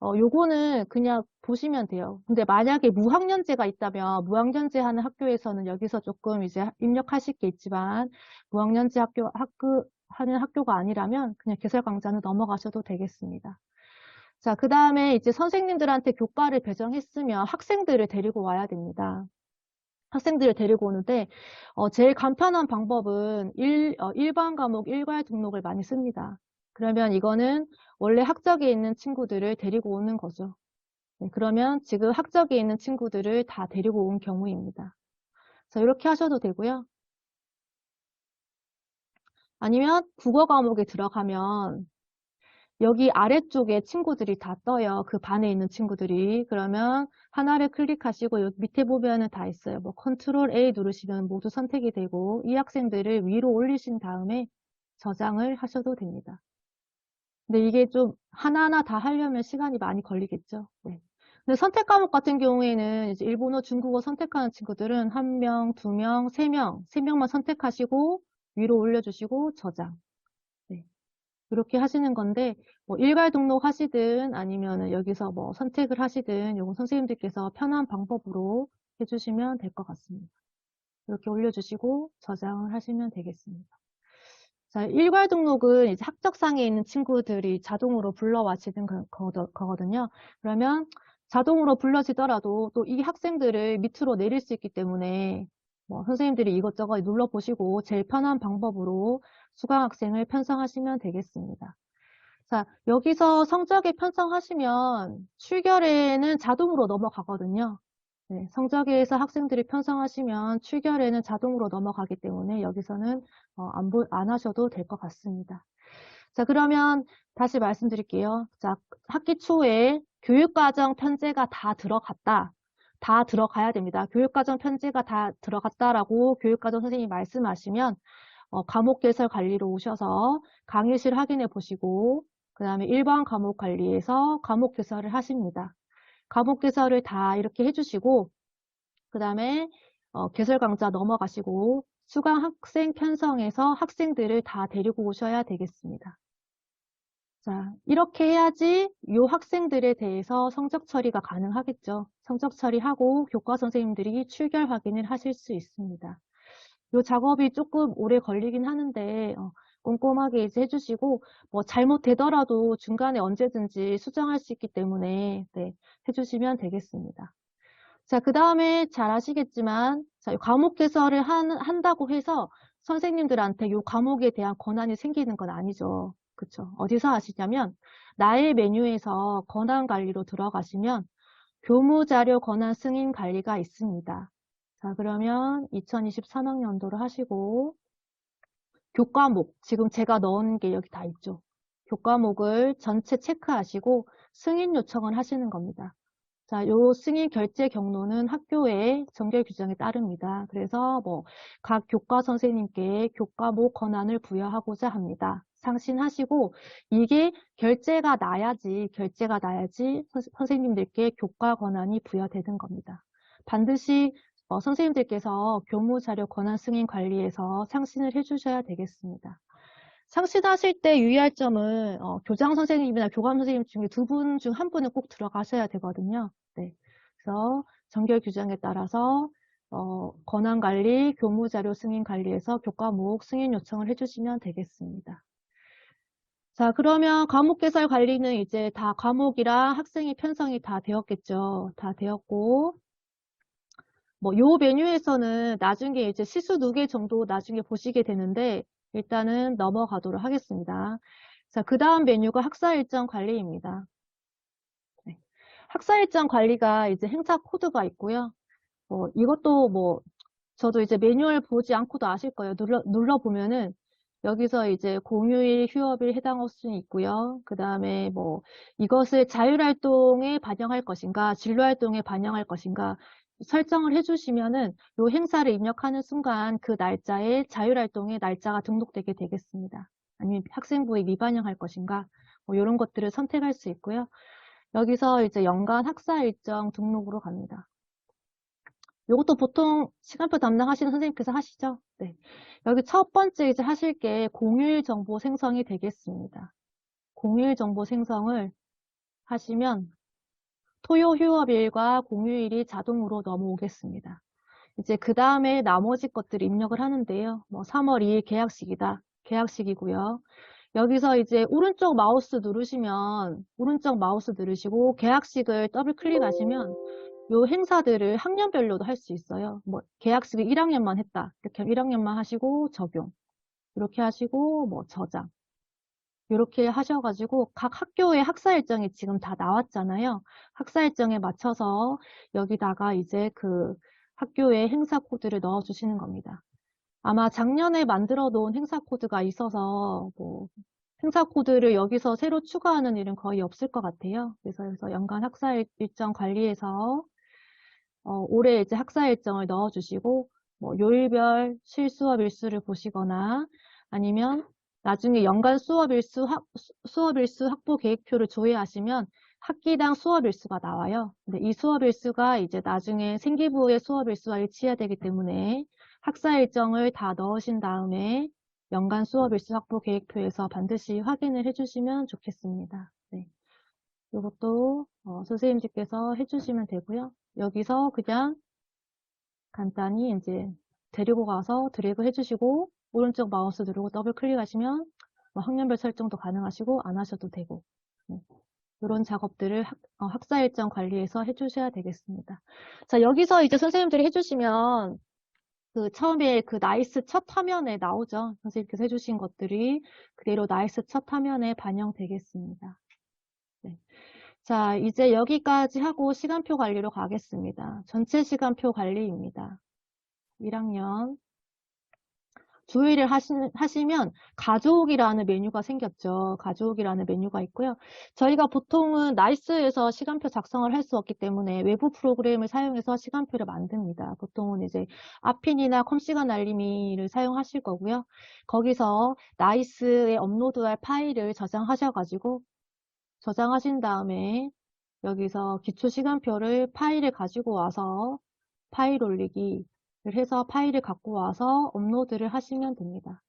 요거는 그냥 보시면 돼요. 근데 만약에 무학년제가 있다면, 무학년제 하는 학교에서는 여기서 조금 이제 입력하실 게 있지만, 무학년제 하는 학교가 아니라면, 그냥 개설 강좌는 넘어가셔도 되겠습니다. 자, 그 다음에 이제 선생님들한테 교과를 배정했으면 학생들을 데리고 와야 됩니다. 학생들을 데리고 오는데, 제일 간편한 방법은 일반 과목 일괄 등록을 많이 씁니다. 그러면 이거는 원래 학적에 있는 친구들을 데리고 오는 거죠. 네, 그러면 지금 학적에 있는 친구들을 다 데리고 온 경우입니다. 자, 이렇게 하셔도 되고요. 아니면 국어 과목에 들어가면 여기 아래쪽에 친구들이 다 떠요. 그 반에 있는 친구들이. 그러면 하나를 클릭하시고 여기 밑에 보면은 다 있어요. 뭐 컨트롤 A 누르시면 모두 선택이 되고 이 학생들을 위로 올리신 다음에 저장을 하셔도 됩니다. 근데 이게 좀 하나하나 다 하려면 시간이 많이 걸리겠죠. 네. 근데 선택 과목 같은 경우에는 이제 일본어, 중국어 선택하는 친구들은 한 명, 두 명, 세 명만 선택하시고 위로 올려주시고 저장. 네. 이렇게 하시는 건데 뭐 일괄 등록하시든 아니면 여기서 뭐 선택을 하시든 요거 선생님들께서 편한 방법으로 해주시면 될 것 같습니다. 이렇게 올려주시고 저장을 하시면 되겠습니다. 자, 일괄 등록은 이제 학적상에 있는 친구들이 자동으로 불러와지는 거거든요. 그러면 자동으로 불러지더라도 또 이 학생들을 밑으로 내릴 수 있기 때문에 뭐 선생님들이 이것저것 눌러보시고 제일 편한 방법으로 수강 학생을 편성하시면 되겠습니다. 자, 여기서 성적에 편성하시면 출결에는 자동으로 넘어가거든요. 네, 성적에서 학생들이 편성하시면 출결에는 자동으로 넘어가기 때문에 여기서는 안 하셔도 될 것 같습니다. 자, 그러면 다시 말씀드릴게요. 자, 학기 초에 교육과정 편제가 다 들어갔다. 다 들어가야 됩니다. 교육과정 편제가 다 들어갔다라고 교육과정 선생님이 말씀하시면 과목 개설 관리로 오셔서 강의실 확인해 보시고 그 다음에 일반 과목 관리에서 과목 개설을 하십니다. 과목 개설을 다 이렇게 해주시고 그 다음에 개설 강좌 넘어가시고 수강 학생 편성해서 학생들을 다 데리고 오셔야 되겠습니다. 자, 이렇게 해야지 이 학생들에 대해서 성적 처리가 가능하겠죠. 성적 처리하고 교과 선생님들이 출결 확인을 하실 수 있습니다. 이 작업이 조금 오래 걸리긴 하는데 꼼꼼하게 이제 해주시고 뭐 잘못되더라도 중간에 언제든지 수정할 수 있기 때문에 네, 해주시면 되겠습니다. 자, 그 다음에 잘 아시겠지만 자, 과목 개설을 한다고 해서 선생님들한테 이 과목에 대한 권한이 생기는 건 아니죠. 그쵸? 어디서 하시냐면 나의 메뉴에서 권한 관리로 들어가시면 교무자료 권한 승인 관리가 있습니다. 자, 그러면 2023학년도로 하시고 교과목, 지금 제가 넣은 게 여기 다 있죠. 교과목을 전체 체크하시고 승인 요청을 하시는 겁니다. 자, 요 승인 결제 경로는 학교의 정결 규정에 따릅니다. 그래서 뭐 각 교과 선생님께 교과목 권한을 부여하고자 합니다. 상신하시고 이게 결제가 나야지 선생님들께 교과 권한이 부여되는 겁니다. 반드시 선생님들께서 교무자료 권한 승인 관리에서 상신을 해주셔야 되겠습니다. 상신하실 때 유의할 점은 교장 선생님이나 교감 선생님 중에 두 분 중 한 분은 꼭 들어가셔야 되거든요. 네. 그래서 정결 규정에 따라서 권한관리, 교무자료 승인 관리에서 교과목 승인 요청을 해주시면 되겠습니다. 자, 그러면 과목 개설 관리는 이제 다 과목이랑 학생이 편성이 다 되었겠죠. 다 되었고, 뭐, 요 메뉴에서는 나중에 이제 시수 2개 정도 나중에 보시게 되는데, 일단은 넘어가도록 하겠습니다. 자, 그 다음 메뉴가 학사 일정 관리입니다. 네. 학사 일정 관리가 이제 행사 코드가 있고요. 이것도 뭐, 저도 이제 매뉴얼 보지 않고도 아실 거예요. 눌러보면은, 여기서 이제 공휴일, 휴업일 해당 옵션이 있고요. 그 다음에 뭐, 이것을 자율활동에 반영할 것인가, 진로활동에 반영할 것인가, 설정을 해주시면은, 요 행사를 입력하는 순간 그 날짜에 자율활동의 날짜가 등록되게 되겠습니다. 아니면 학생부에 미반영할 것인가, 뭐, 이런 것들을 선택할 수 있고요. 여기서 이제 연간 학사 일정 등록으로 갑니다. 요것도 보통 시간표 담당하시는 선생님께서 하시죠? 네. 여기 첫 번째 이제 하실 게 공휴일 정보 생성이 되겠습니다. 공휴일 정보 생성을 하시면 토요 휴업일과 공휴일이 자동으로 넘어오겠습니다. 이제 그 다음에 나머지 것들 입력을 하는데요. 뭐 3월 2일 계약식이다. 계약식이고요. 여기서 이제 오른쪽 마우스 누르시고 계약식을 더블 클릭하시면 요 행사들을 학년별로도 할 수 있어요. 뭐 계약식을 1학년만 했다. 이렇게 1학년만 하시고 적용. 이렇게 하시고 뭐 저장. 이렇게 하셔가지고 각 학교의 학사 일정이 지금 다 나왔잖아요. 학사 일정에 맞춰서 여기다가 이제 그 학교의 행사 코드를 넣어주시는 겁니다. 아마 작년에 만들어 놓은 행사 코드가 있어서 뭐 행사 코드를 여기서 새로 추가하는 일은 거의 없을 것 같아요. 그래서 연간 학사 일정 관리에서 올해 이제 학사 일정을 넣어주시고, 뭐, 요일별 실수업 일수를 보시거나, 아니면 나중에 연간 수업 일수 확보 계획표를 조회하시면 학기당 수업 일수가 나와요. 근데 이 수업 일수가 이제 나중에 생기부의 수업 일수와 일치해야 되기 때문에 학사 일정을 다 넣으신 다음에 연간 수업 일수 확보 계획표에서 반드시 확인을 해주시면 좋겠습니다. 네. 이것도 선생님들께서 해주시면 되고요. 여기서 그냥 간단히 이제 데리고 가서 드래그 해주시고 오른쪽 마우스 누르고 더블 클릭하시면 뭐 학년별 설정도 가능하시고 안 하셔도 되고 이런 작업들을 학사 일정 관리에서 해주셔야 되겠습니다. 자, 여기서 이제 선생님들이 해주시면 그 처음에 그 나이스 첫 화면에 나오죠. 선생님께서 해주신 것들이 그대로 나이스 첫 화면에 반영되겠습니다. 네. 자, 이제 여기까지 하고 시간표 관리로 가겠습니다. 전체 시간표 관리입니다. 1학년. 주의를 하시면 가져오기라는 메뉴가 생겼죠. 가져오기라는 메뉴가 있고요. 저희가 보통은 나이스에서 시간표 작성을 할 수 없기 때문에 외부 프로그램을 사용해서 시간표를 만듭니다. 보통은 이제 아핀이나 컴시간 알림이를 사용하실 거고요. 거기서 나이스에 업로드할 파일을 저장하셔가지고 저장하신 다음에 여기서 기초 시간표를 파일을 가지고 와서 파일 올리기를 해서 파일을 갖고 와서 업로드를 하시면 됩니다.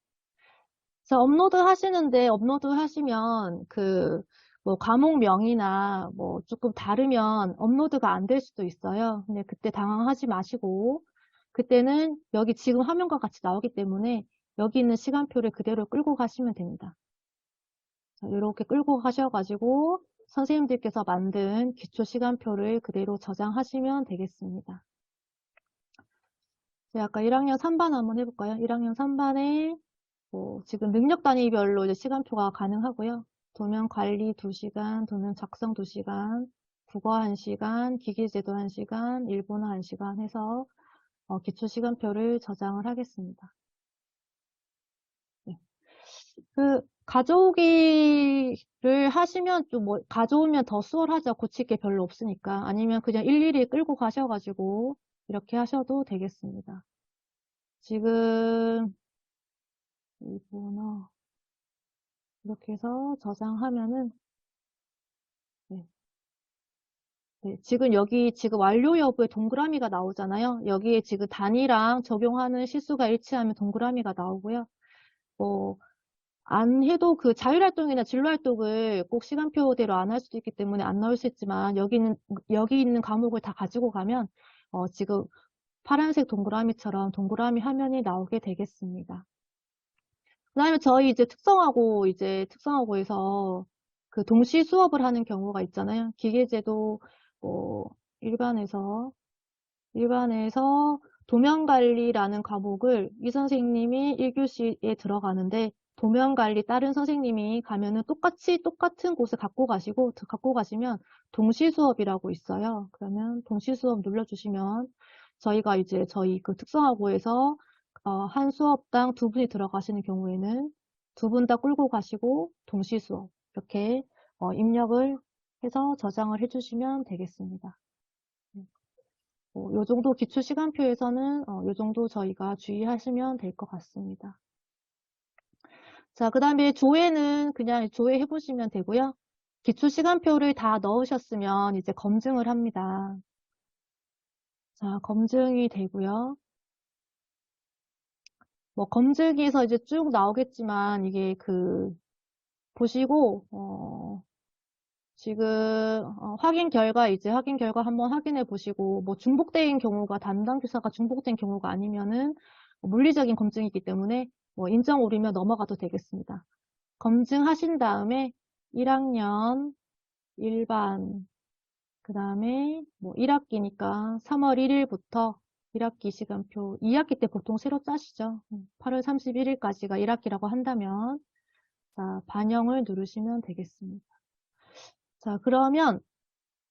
자, 업로드 하시는데 업로드 하시면 그 뭐 과목명이나 뭐 조금 다르면 업로드가 안 될 수도 있어요. 근데 그때 당황하지 마시고 그때는 여기 지금 화면과 같이 나오기 때문에 여기 있는 시간표를 그대로 끌고 가시면 됩니다. 자, 이렇게 끌고 가셔가지고 선생님들께서 만든 기초 시간표를 그대로 저장하시면 되겠습니다. 자, 아까 1학년 3반 한번 해볼까요? 1학년 3반에 지금 능력 단위별로 이제 시간표가 가능하고요. 도면 관리 2시간, 도면 작성 2시간, 국어 1시간, 기계제도 1시간, 일본어 1시간 해서 기초 시간표를 저장을 하겠습니다. 네. 그 가져오기를 하시면 좀 뭐 가져오면 더 수월하죠. 고칠 게 별로 없으니까. 아니면 그냥 일일이 끌고 가셔가지고 이렇게 하셔도 되겠습니다. 지금 일본어 이렇게 해서 저장하면은 네. 네, 지금 여기 지금 완료 여부에 동그라미가 나오잖아요. 여기에 지금 단위랑 적용하는 실수가 일치하면 동그라미가 나오고요. 안 해도 그 자율활동이나 진로활동을 꼭 시간표대로 안 할 수도 있기 때문에 안 나올 수 있지만 여기 있는 과목을 다 가지고 가면 지금 파란색 동그라미처럼 동그라미 화면이 나오게 되겠습니다. 그 다음에 저희 이제 특성화고에서 그 동시 수업을 하는 경우가 있잖아요. 기계제도 뭐 일반에서 도면관리라는 과목을 이 선생님이 1교시에 들어가는데 도면관리 다른 선생님이 가면은 똑같은 곳에 갖고 가시면 동시 수업이라고 있어요. 그러면 동시 수업 눌러주시면 저희가 이제 저희 그 특성화고에서 한 수업당 2분이 들어가시는 경우에는 2분 다 끌고 가시고 동시 수업 이렇게 입력을 해서 저장을 해주시면 되겠습니다. 요 정도 기초 시간표에서는 요 정도 저희가 주의하시면 될 것 같습니다. 자, 그 다음에 조회는 그냥 조회 해보시면 되고요. 기초 시간표를 다 넣으셨으면 이제 검증을 합니다. 자, 검증이 되고요. 뭐 검증에서 이제 쭉 나오겠지만 이게 보시고 지금 확인 결과 한번 확인해 보시고 뭐 중복된 경우가 담당 교사가 중복된 경우가 아니면은 물리적인 검증이기 때문에 뭐 인정 오류면 넘어가도 되겠습니다. 검증하신 다음에 1학년 1반 그 다음에 뭐 1학기니까 3월 1일부터 1학기 시간표 2학기 때 보통 새로 짜시죠. 8월 31일까지가 1학기라고 한다면 자, 반영을 누르시면 되겠습니다. 자, 그러면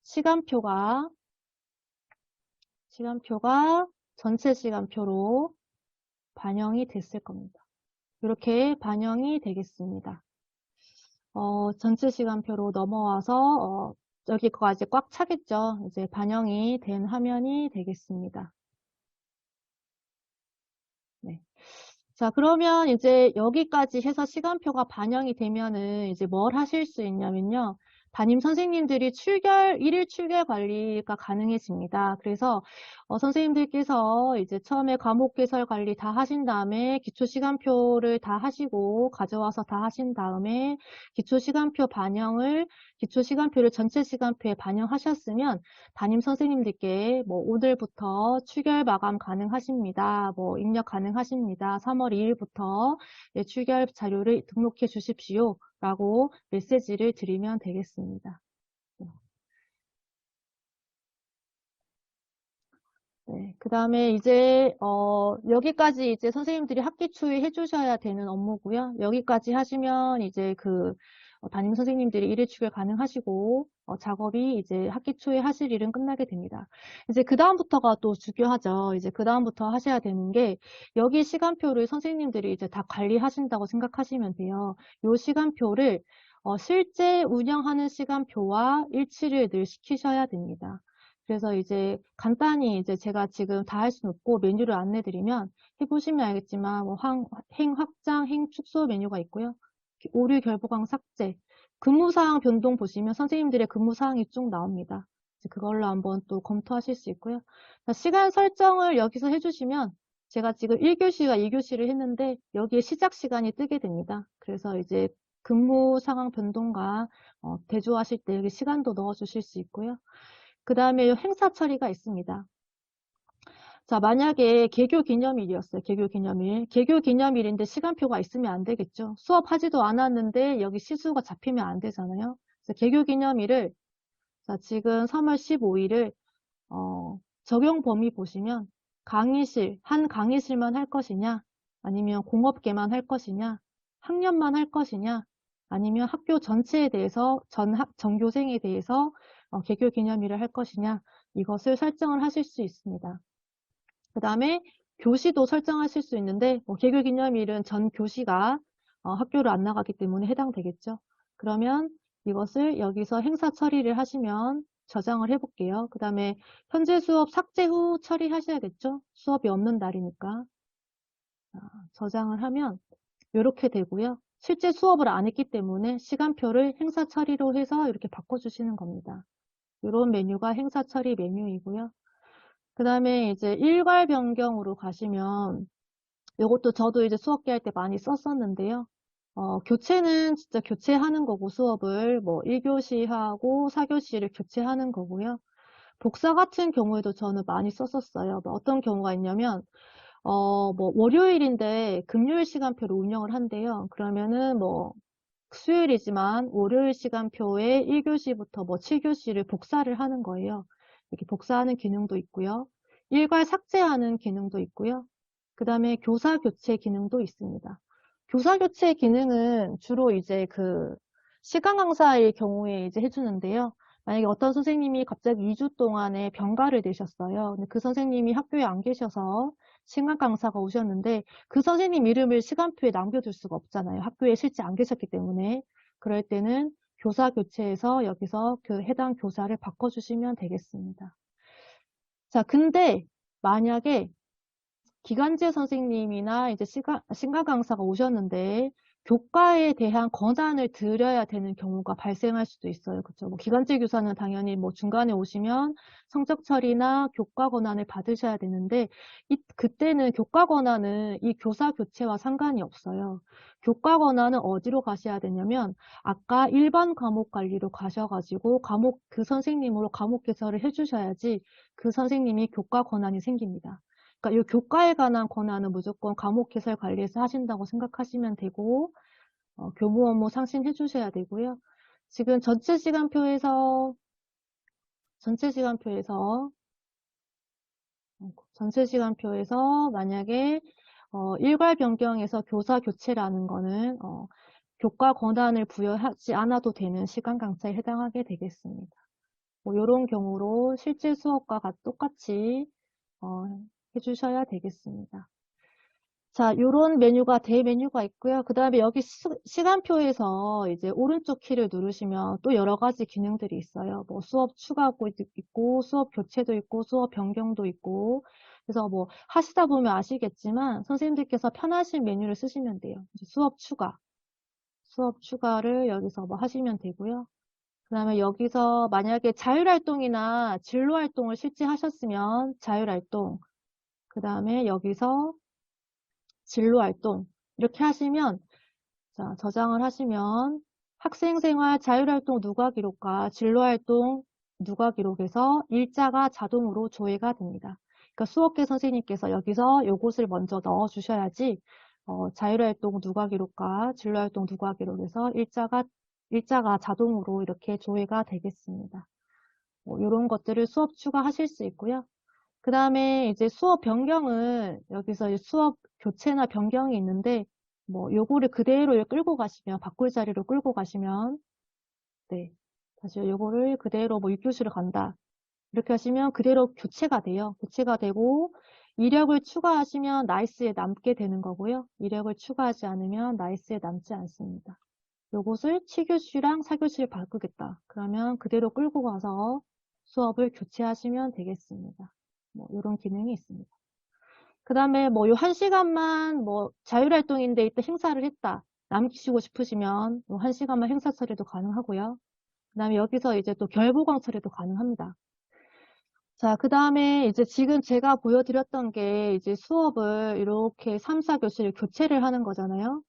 시간표가 전체 시간표로 반영이 됐을 겁니다. 이렇게 반영이 되겠습니다. 전체 시간표로 넘어와서 여기까지 꽉 차겠죠. 이제 반영이 된 화면이 되겠습니다. 네. 자, 그러면 이제 여기까지 해서 시간표가 반영이 되면은 이제 뭘 하실 수 있냐면요. 담임 선생님들이 일일 출결 관리가 가능해집니다. 그래서 선생님들께서 이제 처음에 과목 개설 관리 다 하신 다음에 기초 시간표를 다 하시고 가져와서 다 하신 다음에 기초 시간표를 전체 시간표에 반영하셨으면 담임 선생님들께 뭐 오늘부터 출결 마감 가능하십니다. 뭐 입력 가능하십니다. 3월 2일부터 출결 자료를 등록해 주십시오. 라고 메시지를 드리면 되겠습니다. 네, 그 다음에 이제 여기까지 이제 선생님들이 학기 초에 해주셔야 되는 업무고요. 여기까지 하시면 이제 담임 선생님들이 일일 출결 가능하시고 작업이 이제 학기 초에 하실 일은 끝나게 됩니다. 이제 그 다음부터가 또 중요하죠. 이제 그 다음부터 하셔야 되는 게 여기 시간표를 선생님들이 이제 다 관리하신다고 생각하시면 돼요. 이 시간표를 실제 운영하는 시간표와 일치를 늘 시키셔야 됩니다. 그래서 이제 간단히 이제 제가 지금 다 할 수는 없고 메뉴를 안내드리면 해보시면 알겠지만 뭐 행 확장, 행 축소 메뉴가 있고요. 오류 결부강 삭제, 근무사항 변동 보시면 선생님들의 근무사항이 쭉 나옵니다. 그걸로 한번 또 검토하실 수 있고요. 시간 설정을 여기서 해주시면 제가 지금 1교시와 2교시를 했는데 여기에 시작 시간이 뜨게 됩니다. 그래서 이제 근무 상황 변동과 대조하실 때 여기 시간도 넣어주실 수 있고요. 그 다음에 행사 처리가 있습니다. 자, 만약에 개교 기념일이었어요. 개교 기념일. 개교 기념일인데 시간표가 있으면 안 되겠죠. 수업하지도 않았는데 여기 시수가 잡히면 안 되잖아요. 그래서 개교 기념일을 자, 지금 3월 15일을 적용 범위 보시면 한 강의실만 할 것이냐 아니면 공업계만 할 것이냐 학년만 할 것이냐 아니면 학교 전체에 대해서 전교생에 대해서 개교 기념일을 할 것이냐 이것을 설정을 하실 수 있습니다. 그 다음에 교시도 설정하실 수 있는데 개교 기념일은 전 교시가 학교를 안 나가기 때문에 해당되겠죠. 그러면 이것을 여기서 행사 처리를 하시면 저장을 해볼게요. 그 다음에 현재 수업 삭제 후 처리하셔야겠죠. 수업이 없는 날이니까. 저장을 하면 이렇게 되고요. 실제 수업을 안 했기 때문에 시간표를 행사 처리로 해서 이렇게 바꿔주시는 겁니다. 이런 메뉴가 행사 처리 메뉴이고요. 그 다음에 이제 일괄 변경으로 가시면 이것도 저도 이제 수업기 할 때 많이 썼었는데요. 교체는 진짜 교체하는 거고 수업을 뭐 1교시하고 4교시를 교체하는 거고요. 복사 같은 경우에도 저는 많이 썼었어요. 뭐 어떤 경우가 있냐면, 뭐, 월요일인데 금요일 시간표로 운영을 한대요. 그러면은 뭐, 수요일이지만 월요일 시간표에 1교시부터 뭐 7교시를 복사를 하는 거예요. 이렇게 복사하는 기능도 있고요. 일괄 삭제하는 기능도 있고요. 그 다음에 교사 교체 기능도 있습니다. 교사 교체 기능은 주로 이제 그 시간 강사의 경우에 이제 해주는데요. 만약에 어떤 선생님이 갑자기 2주 동안에 병가를 내셨어요. 근데 그 선생님이 학교에 안 계셔서 시간 강사가 오셨는데 그 선생님 이름을 시간표에 남겨둘 수가 없잖아요. 학교에 실제 안 계셨기 때문에. 그럴 때는 교사 교체해서 여기서 그 해당 교사를 바꿔주시면 되겠습니다. 자, 근데 만약에 기간제 선생님이나 이제 시간 강사가 오셨는데 교과에 대한 권한을 드려야 되는 경우가 발생할 수도 있어요. 그렇죠? 뭐 기간제 교사는 당연히 뭐 중간에 오시면 성적 처리나 교과 권한을 받으셔야 되는데 그때는 교과 권한은 이 교사 교체와 상관이 없어요. 교과 권한은 어디로 가셔야 되냐면 아까 일반 과목 관리로 가셔가지고 그 선생님으로 과목 개설을 해주셔야지 그 선생님이 교과 권한이 생깁니다. 그러니까 이 교과에 관한 권한은 무조건 과목 개설 관리에서 하신다고 생각하시면 되고 교무 업무 상신해 주셔야 되고요. 지금 전체 시간표에서 만약에 일괄 변경에서 교사 교체라는 거는 교과 권한을 부여하지 않아도 되는 시간 강사에 해당하게 되겠습니다. 뭐 이런 경우로 실제 수업과 똑같이 해주셔야 되겠습니다. 자, 요런 메뉴가 대메뉴가 있고요. 그 다음에 여기 시간표에서 이제 오른쪽 키를 누르시면 또 여러 가지 기능들이 있어요. 뭐 수업 추가도 있고, 수업 교체도 있고, 수업 변경도 있고. 그래서 뭐 하시다 보면 아시겠지만 선생님들께서 편하신 메뉴를 쓰시면 돼요. 이제 수업 추가를 여기서 뭐 하시면 되고요. 그 다음에 여기서 만약에 자율활동이나 진로활동을 실제 하셨으면 자율활동, 그 다음에 여기서 진로활동 이렇게 하시면 자, 저장을 하시면 학생생활 자율활동 누가기록과 진로활동 누가기록에서 일자가 자동으로 조회가 됩니다. 그러니까 수업계 선생님께서 여기서 요것을 먼저 넣어 주셔야지 자율활동 누가기록과 진로활동 누가기록에서 일자가 자동으로 이렇게 조회가 되겠습니다. 이런 것들을 수업 추가하실 수 있고요. 그 다음에 이제 수업 변경은 여기서 수업 교체나 변경이 있는데 뭐 요거를 그대로 끌고 가시면 바꿀 자리로 끌고 가시면 네 다시 요거를 그대로 뭐 6교시로 간다 이렇게 하시면 그대로 교체가 돼요. 교체가 되고 이력을 추가하시면 나이스에 남게 되는 거고요. 이력을 추가하지 않으면 나이스에 남지 않습니다. 요것을 7교시랑 4교시를 바꾸겠다. 그러면 그대로 끌고 가서 수업을 교체하시면 되겠습니다. 뭐 이런 기능이 있습니다. 그 다음에 뭐 요 1시간만 뭐 자율활동인데 이때 행사를 했다. 남기시고 싶으시면 요 1시간만 행사 처리도 가능하고요. 그 다음에 여기서 이제 또 결보강 처리도 가능합니다. 자, 그 다음에 이제 지금 제가 보여드렸던 게 이제 수업을 이렇게 3, 4교시를 교체를 하는 거잖아요.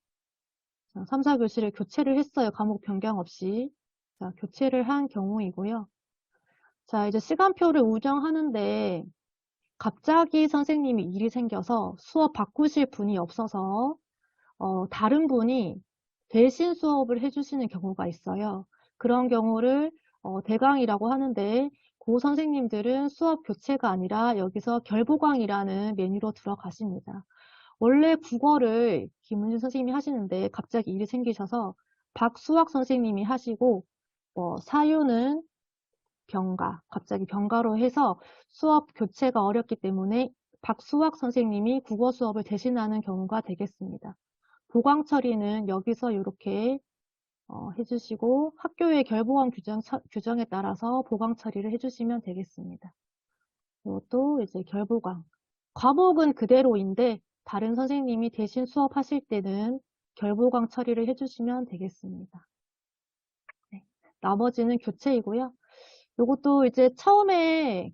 자, 3, 4교시를 교체를 했어요. 과목 변경 없이. 자, 교체를 한 경우이고요. 자, 이제 시간표를 운영하는데 갑자기 선생님이 일이 생겨서 수업 바꾸실 분이 없어서 다른 분이 대신 수업을 해주시는 경우가 있어요. 그런 경우를 대강이라고 하는데 그 선생님들은 수업 교체가 아니라 여기서 결보강이라는 메뉴로 들어가십니다. 원래 국어를 김은진 선생님이 하시는데 갑자기 일이 생기셔서 박수학 선생님이 하시고 사유는 갑자기 병가로 해서 수업 교체가 어렵기 때문에 박수학 선생님이 국어 수업을 대신하는 경우가 되겠습니다. 보강 처리는 여기서 이렇게 해주시고 학교의 결보강 규정에 따라서 보강 처리를 해주시면 되겠습니다. 이것도 이제 결보강. 과목은 그대로인데 다른 선생님이 대신 수업하실 때는 결보강 처리를 해주시면 되겠습니다. 네. 나머지는 교체이고요. 요것도 이제 처음에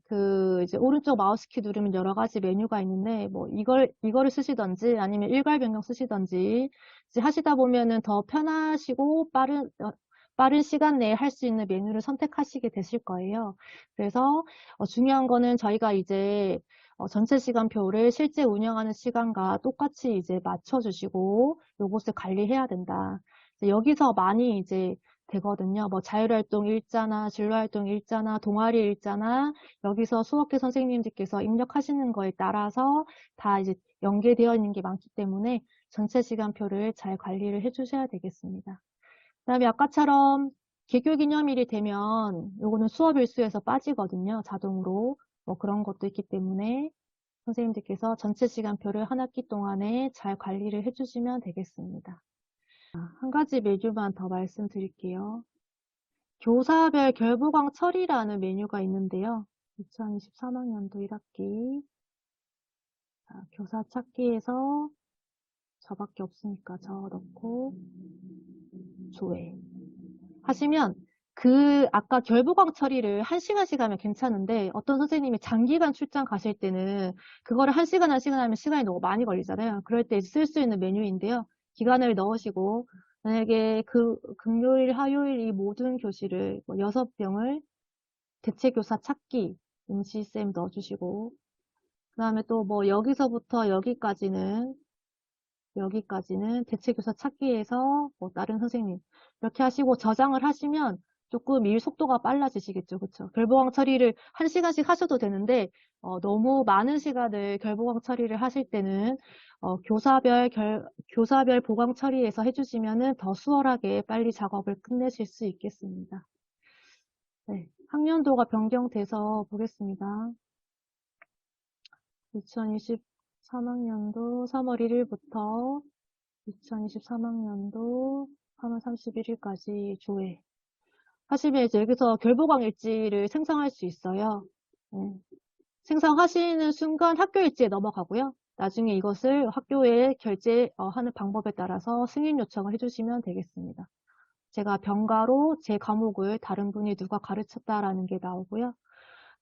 이제 오른쪽 마우스키 누르면 여러 가지 메뉴가 있는데 뭐 이거를 쓰시던지 아니면 일괄 변경 쓰시던지 이제 하시다 보면은 더 편하시고 빠른 시간 내에 할 수 있는 메뉴를 선택하시게 되실 거예요. 그래서 중요한 거는 저희가 이제 전체 시간표를 실제 운영하는 시간과 똑같이 이제 맞춰주시고 요것을 관리해야 된다. 여기서 많이 이제 되거든요. 뭐 자율활동 일자나 진로활동 일자나 동아리 일자나 여기서 수업계 선생님들께서 입력하시는 거에 따라서 다 이제 연계되어 있는 게 많기 때문에 전체 시간표를 잘 관리를 해주셔야 되겠습니다. 그다음에 아까처럼 개교 기념일이 되면 요거는 수업 일수에서 빠지거든요. 자동으로. 뭐 그런 것도 있기 때문에 선생님들께서 전체 시간표를 한 학기 동안에 잘 관리를 해주시면 되겠습니다. 한 가지 메뉴만 더 말씀드릴게요. 교사별 결부강 처리라는 메뉴가 있는데요. 2023학년도 1학기 교사 찾기에서 저밖에 없으니까 저 넣고 조회 하시면 아까 결부강 처리를 1시간씩 하면 괜찮은데 어떤 선생님이 장기간 출장 가실 때는 그거를 1시간 하면 시간이 너무 많이 걸리잖아요. 그럴 때 쓸 수 있는 메뉴인데요. 기간을 넣으시고 만약에 금요일, 화요일 이 모든 교실을 6병을 대체교사 찾기 임시쌤 넣어주시고 그 다음에 또 뭐 여기서부터 여기까지는 대체교사 찾기에서 뭐 다른 선생님 이렇게 하시고 저장을 하시면 조금 일 속도가 빨라지시겠죠. 그렇죠? 결보강 처리를 1시간씩 하셔도 되는데 너무 많은 시간을 결보강 처리를 하실 때는 교사별 보강 처리에서 해주시면은 더 수월하게 빨리 작업을 끝내실 수 있겠습니다. 네, 학년도가 변경돼서 보겠습니다. 2023학년도 3월 1일부터 2023학년도 3월 31일까지 조회 하시면 이제 여기서 결보강 일지를 생성할 수 있어요. 네. 생성하시는 순간 학교 일지에 넘어가고요. 나중에 이것을 학교에 결제하는 방법에 따라서 승인 요청을 해주시면 되겠습니다. 제가 병가로 제 과목을 다른 분이 누가 가르쳤다라는 게 나오고요.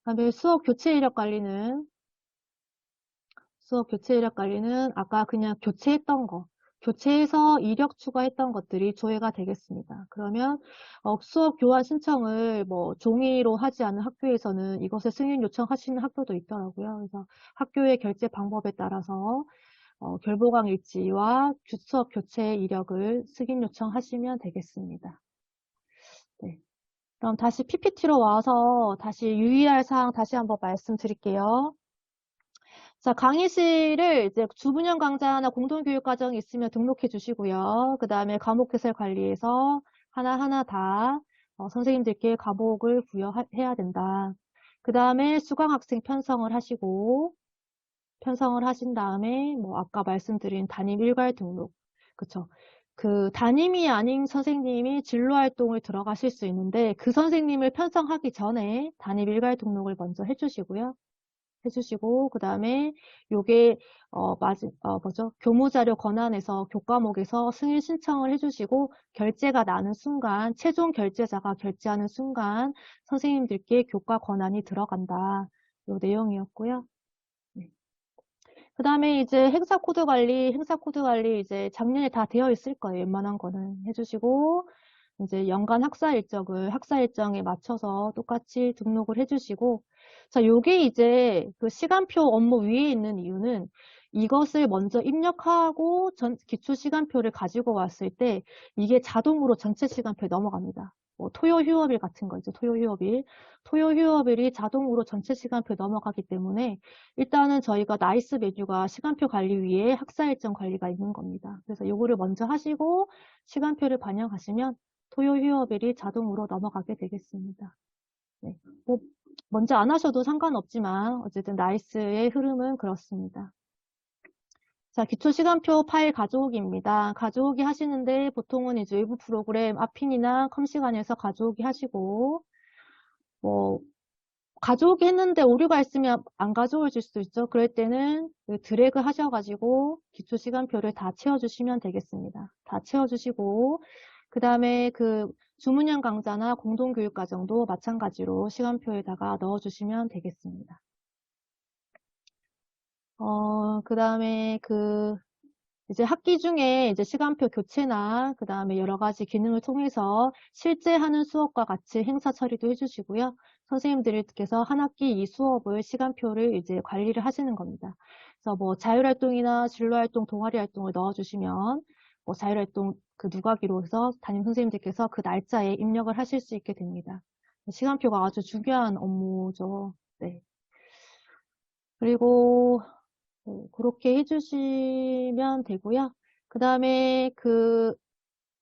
그다음에 수업 교체 이력 관리는 아까 그냥 교체했던 거, 교체해서 이력 추가했던 것들이 조회가 되겠습니다. 그러면 수업 교환 신청을 뭐 종이로 하지 않은 학교에서는 이것을 승인 요청하시는 학교도 있더라고요. 그래서 학교의 결제 방법에 따라서 결보강 일지와 수업 교체 이력을 승인 요청하시면 되겠습니다. 네. 그럼 다시 PPT로 와서 다시 유의할 사항 다시 한번 말씀드릴게요. 자, 강의실을 이제 주분영 강좌나 공동교육과정이 있으면 등록해 주시고요. 그 다음에 과목 해설 관리에서 하나하나 다 선생님들께 과목을 부여해야 된다. 그 다음에 수강학생 편성을 하시고, 편성을 하신 다음에 뭐 아까 말씀드린 담임 일괄 등록. 그쵸. 그 담임이 아닌 선생님이 진로활동을 들어가실 수 있는데 그 선생님을 편성하기 전에 담임 일괄 등록을 먼저 해주시고요. 그 다음에 요게 교무자료 권한에서 교과목에서 승인 신청을 해주시고 결제가 나는 순간 최종 결제자가 결제하는 순간 선생님들께 교과 권한이 들어간다. 요 내용이었고요. 네. 그 다음에 이제 행사 코드 관리 이제 작년에 다 되어 있을 거예요. 웬만한 거는 해주시고 이제 연간 학사 일정에 맞춰서 똑같이 등록을 해주시고 자, 요게 이제 그 시간표 업무 위에 있는 이유는 이것을 먼저 입력하고 기초 시간표를 가지고 왔을 때 이게 자동으로 전체 시간표에 넘어갑니다. 뭐 토요 휴업일 같은 거 있죠. 토요 휴업일이 자동으로 전체 시간표에 넘어가기 때문에 일단은 저희가 나이스 메뉴가 시간표 관리 위에 학사 일정 관리가 있는 겁니다. 그래서 요거를 먼저 하시고 시간표를 반영하시면 토요 휴업일이 자동으로 넘어가게 되겠습니다. 네. 뭐 먼저 안 하셔도 상관없지만 어쨌든 나이스의 흐름은 그렇습니다. 자, 기초시간표 파일 가져오기입니다. 가져오기 하시는데 보통은 이제 외부 프로그램 아핀이나 컴시간에서 가져오기 하시고 뭐 가져오기 했는데 오류가 있으면 안 가져오실 수도 있죠. 그럴 때는 드래그 하셔가지고 기초 시간표를 다 채워주시면 되겠습니다. 다 채워주시고 그 다음에 그 주문형 강좌나 공동교육과정도 마찬가지로 시간표에다가 넣어주시면 되겠습니다. 그 다음에 이제 학기 중에 이제 시간표 교체나 그 다음에 여러 가지 기능을 통해서 실제 하는 수업과 같이 행사 처리도 해주시고요. 선생님들께서 한 학기 이 수업을 시간표를 이제 관리를 하시는 겁니다. 그래서 뭐 자율활동이나 진로활동, 동아리활동을 넣어주시면 뭐 자율활동 그 누가기로 해서 담임 선생님들께서 그 날짜에 입력을 하실 수 있게 됩니다. 시간표가 아주 중요한 업무죠. 네. 그리고 그렇게 해주시면 되고요. 그 다음에 그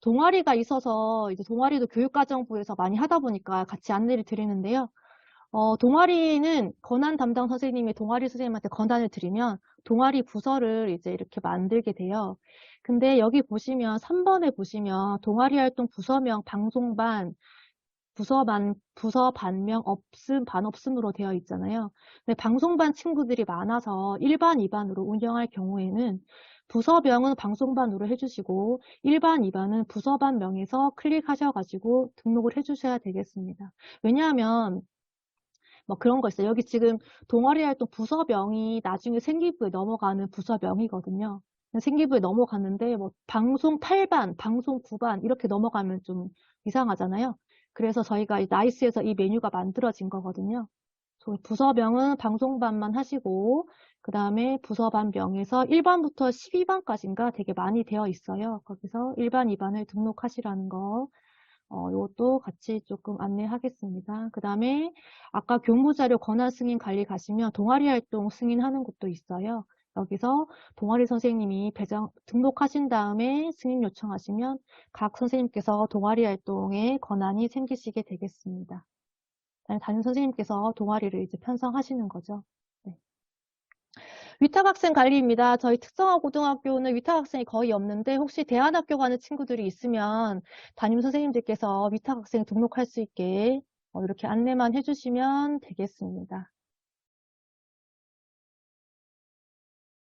동아리가 있어서 이제 동아리도 교육과정부에서 많이 하다 보니까 같이 안내를 드리는데요. 동아리는 권한 담당 선생님이 동아리 선생님한테 권한을 드리면 동아리 부서를 이제 이렇게 만들게 돼요. 근데 여기 보시면 3번에 보시면 동아리 활동 부서명 방송반 부서 반명 없음, 반 없음으로 되어 있잖아요. 근데 방송반 친구들이 많아서 1반, 2반으로 운영할 경우에는 부서명은 방송반으로 해주시고 1반, 2반은 부서반명에서 클릭하셔가지고 등록을 해주셔야 되겠습니다. 왜냐하면 뭐 그런 거 있어요. 여기 지금 동아리 활동 부서명이 나중에 생기부에 넘어가는 부서명이거든요. 생기부에 넘어갔는데 뭐 방송 8반, 방송 9반 이렇게 넘어가면 좀 이상하잖아요. 그래서 저희가 나이스에서 이 메뉴가 만들어진 거거든요. 부서명은 방송반만 하시고 그 다음에 부서반명에서 1반부터 12반까지인가 되게 많이 되어 있어요. 거기서 1반, 2반을 등록하시라는 거 이것도 같이 조금 안내하겠습니다. 그 다음에 아까 교무자료 권한 승인 관리 가시면 동아리 활동 승인하는 곳도 있어요. 여기서 동아리 선생님이 등록하신 다음에 승인 요청하시면 각 선생님께서 동아리 활동에 권한이 생기시게 되겠습니다. 담임 선생님께서 동아리를 이제 편성하시는 거죠. 네. 위탁학생 관리입니다. 저희 특성화 고등학교는 위탁학생이 거의 없는데 혹시 대안학교 가는 친구들이 있으면 담임 선생님들께서 위탁학생 등록할 수 있게 이렇게 안내만 해주시면 되겠습니다.